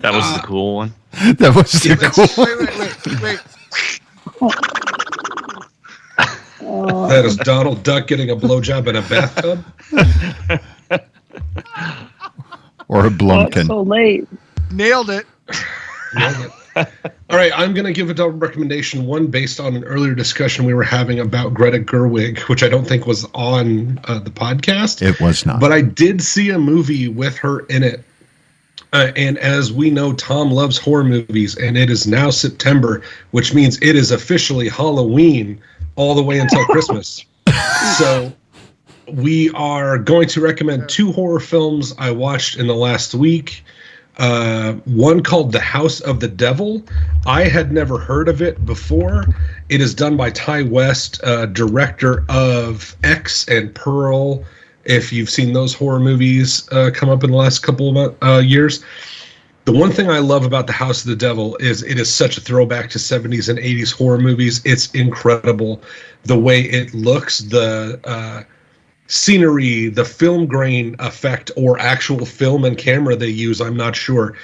That was the cool one. That was the cool. Wait. That is Donald Duck getting a blowjob in a bathtub? Or a Blumpkin. So late. Nailed it. All right, I'm going to give a double recommendation, one based on an earlier discussion we were having about Greta Gerwig, which I don't think was on the podcast. It was not. But I did see a movie with her in it. And as we know, Tom loves horror movies, and it is now September, which means it is officially Halloween all the way until Christmas. So we are going to recommend two horror films I watched in the last week. One called The House of the Devil. I had never heard of it before. It is done by Ty West, director of X and Pearl. If you've seen those horror movies come up in the last couple of years. The one thing I love about The House of the Devil is it is such a throwback to 70s and 80s horror movies. It's incredible the way it looks, the scenery, the film grain effect, or actual film and camera they use, I'm not sure.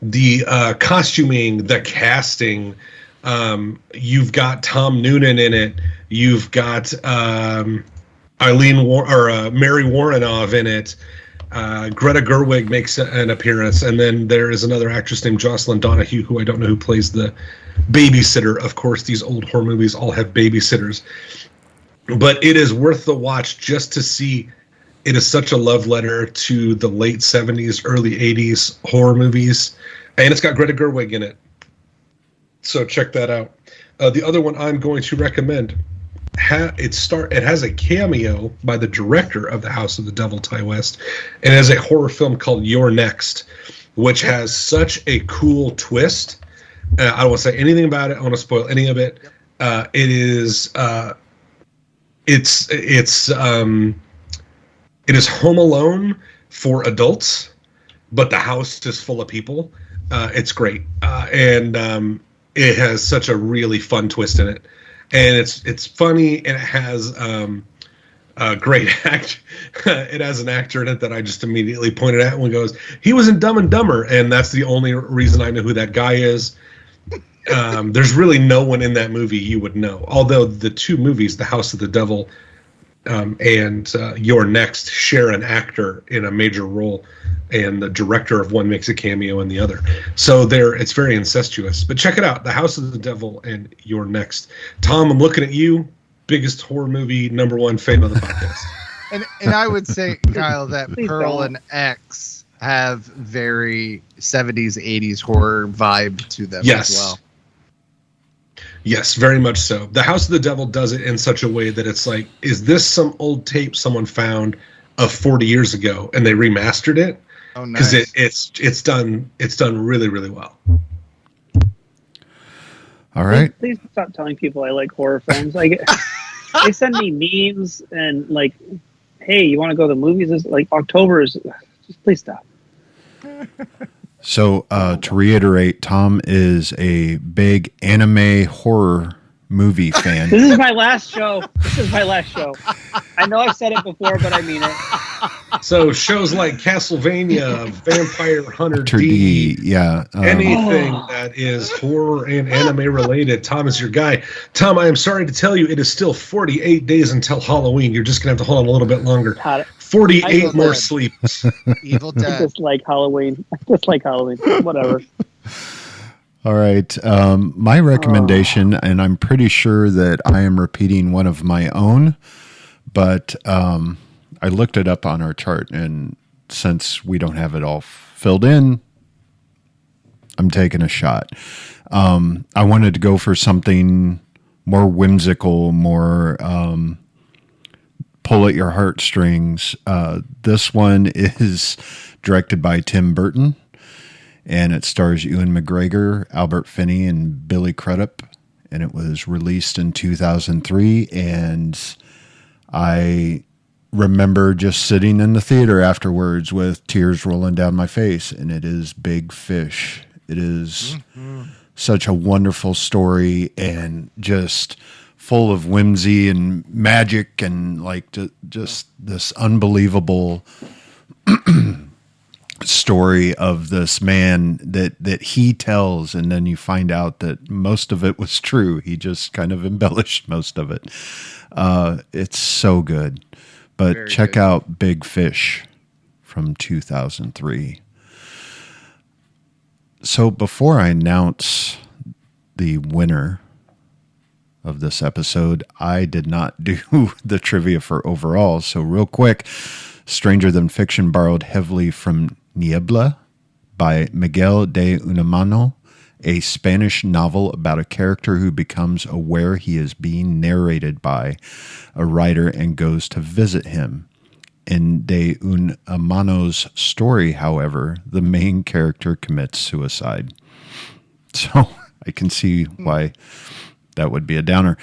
The costuming, the casting. You've got Tom Noonan in it. You've got Mary Warrenoff in it. Greta Gerwig makes an appearance, and then there is another actress named Jocelyn Donahue, who I don't know who plays the babysitter. Of course, these old horror movies all have babysitters. But it is worth the watch just to see It is such a love letter to the late 70s, early 80s horror movies. And it's got Greta Gerwig in it. So check that out. The other one I'm going to recommend, it has a cameo by the director of The House of the Devil, Ty West, and it has a horror film called You're Next, which has such a cool twist. I don't want to say anything about it. I don't want to spoil any of it. It is Home Alone for adults, but the house is full of people. It's great, and it has such a really fun twist in it, and it's funny, and it has a great act. It has an actor in it that I just immediately pointed at and goes, he was in Dumb and Dumber, and that's the only reason I know who that guy is. There's really no one in that movie you would know, although the two movies, The House of the Devil and You're Next, share an actor in a major role, and the director of one makes a cameo in the other. So it's very incestuous. But check it out, The House of the Devil and You're Next. Tom, I'm looking at you, biggest horror movie #1 fan of the podcast. and I would say, Kyle, that Pearl and X have very 70s, 80s horror vibe to them as well. Yes, very much so. The House of the Devil does it in such a way that it's like, is this some old tape someone found of 40 years ago and they remastered it? Oh, nice. Because it's done really, really well. All right. Please stop telling people I like horror films. They send me memes and like, hey, you want to go to the movies? It's like October is. Just please stop. So to reiterate, Tom is a big anime horror movie fan. This is my last show. I know I've said it before, but I mean it. So shows like Castlevania, Vampire Hunter D, yeah, anything that is horror and anime related, Tom is your guy. Tom, I am sorry to tell you, it is still 48 days until Halloween. You're just gonna have to hold on a little bit longer. 48 more sleeps. Evil Dead. I just like Halloween. Whatever. All right. My recommendation, and I'm pretty sure that I am repeating one of my own, but I looked it up on our chart, and since we don't have it all filled in, I'm taking a shot. I wanted to go for something more whimsical, more pull at your heartstrings. This one is directed by Tim Burton, and it stars Ewan McGregor, Albert Finney, and Billy Crudup, and it was released in 2003, and I remember just sitting in the theater afterwards with tears rolling down my face, and it is Big Fish. It is such a wonderful story and just full of whimsy and magic and like just this unbelievable story of this man that he tells, and then you find out that most of it was true. He just kind of embellished most of it. It's so good. But very check out Big Fish from 2003. So before I announce the winner of this episode, I did not do the trivia for overall. So real quick, Stranger Than Fiction borrowed heavily from Niebla by Miguel de Unamuno, a Spanish novel about a character who becomes aware he is being narrated by a writer and goes to visit him. In de Unamuno's story, however, the main character commits suicide. So I can see why that would be a downer.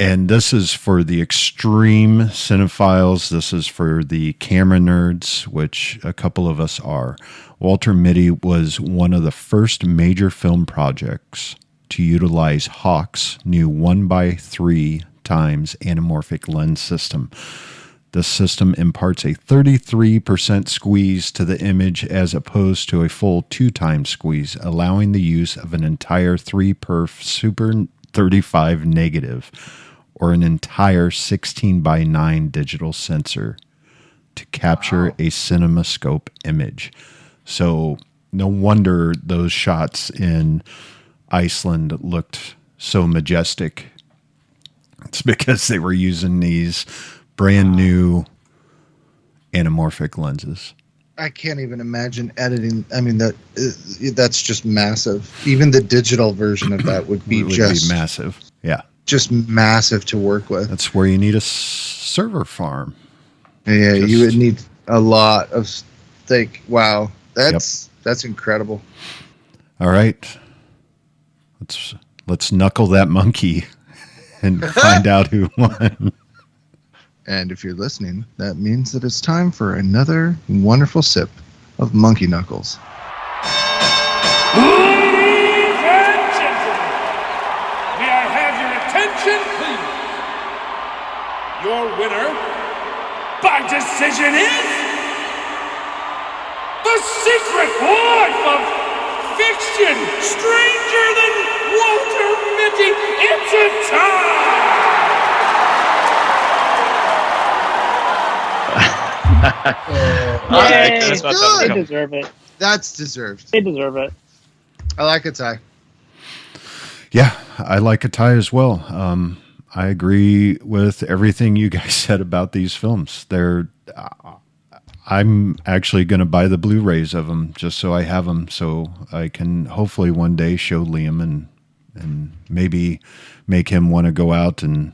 And this is for the extreme cinephiles. This is for the camera nerds, which a couple of us are. Walter Mitty was one of the first major film projects to utilize Hawke's new 1x3 times anamorphic lens system. This system imparts a 33% squeeze to the image as opposed to a full 2x squeeze, allowing the use of an entire 3-perf Super 35 negative or an entire 16:9 digital sensor to capture a CinemaScope image. So no wonder those shots in Iceland looked so majestic. It's because they were using these brand new anamorphic lenses. I can't even imagine editing. I mean, that's just massive. Even the digital version of that would be massive. Yeah. Just massive to work with. That's where you need a server farm. Yeah, you would need a lot of wow. That's incredible. All right. Let's knuckle that monkey and find out who won. And if you're listening, that means that it's time for another wonderful sip of Monkey Knuckles. Ladies and gentlemen, may I have your attention, please? Your winner, by decision, is The Secret Life of Fiction, Stranger Than Walter Mitty. It's a tie! They deserve it. That's deserved. They deserve it. I like a tie. Yeah, I like a tie as well. I agree with everything you guys said about these films. I'm actually going to buy the Blu-rays of them just so I have them, so I can hopefully one day show Liam and maybe make him want to go out and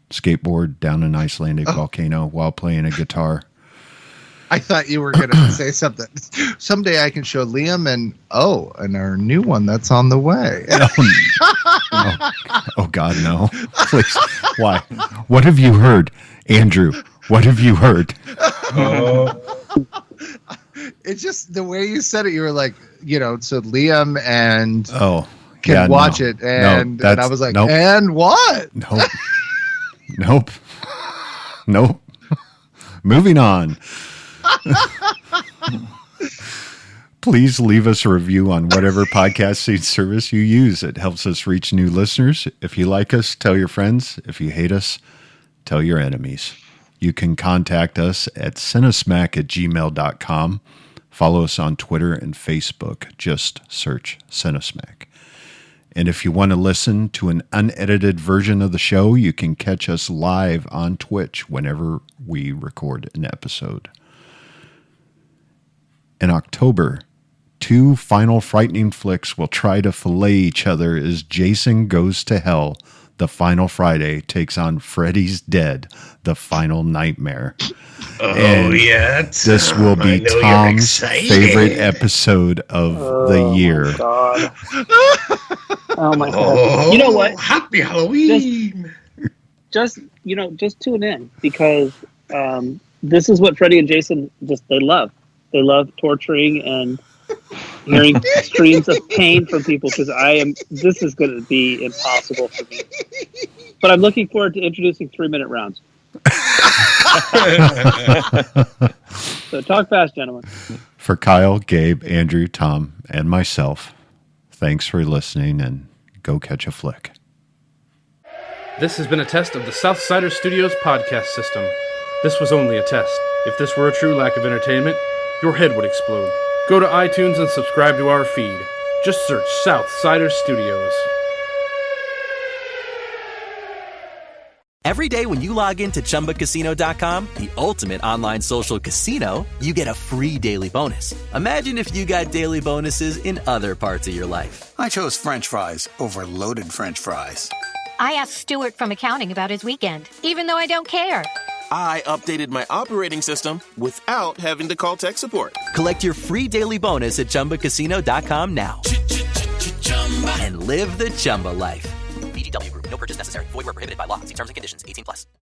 skateboard down an Icelandic volcano while playing a guitar. I thought you were going to say something. Someday I can show Liam and our new one that's on the way. No. Oh God, no. Please. Why? What have you heard, Andrew? What have you heard? It's just the way you said it. You were like, so Liam and can watch it. And I was like, and what? Nope. Moving on. Please leave us a review on whatever podcasting service you use. It helps us reach new listeners. If you like us, tell your friends. If you hate us, tell your enemies. You can contact us at cinesmack@gmail.com. Follow us on Twitter and Facebook. Just search Cinesmack. And if you want to listen to an unedited version of the show, you can catch us live on Twitch whenever we record an episode. In October, 2 final frightening flicks will try to fillet each other as Jason Goes to Hell, The Final Friday, takes on Freddy's Dead, The Final Nightmare. This will be Tom's favorite episode of the year. My God. Oh my God! You know what? Happy Halloween! Just tune in because this is what Freddy and Jason they love. They love torturing and hearing streams of pain from people. Because this is going to be impossible for me. But I'm looking forward to introducing 3-minute rounds. So talk fast, gentlemen. For Kyle, Gabe, Andrew, Tom, and myself, thanks for listening, and go catch a flick. This has been a test of the Southsider Studios podcast system. This was only a test. If this were a true lack of entertainment, your head would explode. Go to iTunes and subscribe to our feed. Just search Southsider Studios. Every day when you log into ChumbaCasino.com, the ultimate online social casino, you get a free daily bonus. Imagine if you got daily bonuses in other parts of your life. I chose French fries over loaded French fries. I asked Stuart from accounting about his weekend, even though I don't care. I updated my operating system without having to call tech support. Collect your free daily bonus at ChumbaCasino.com now. And live the Chumba life. VGW Group. No purchase necessary. Void where prohibited by law. See terms and conditions. 18+.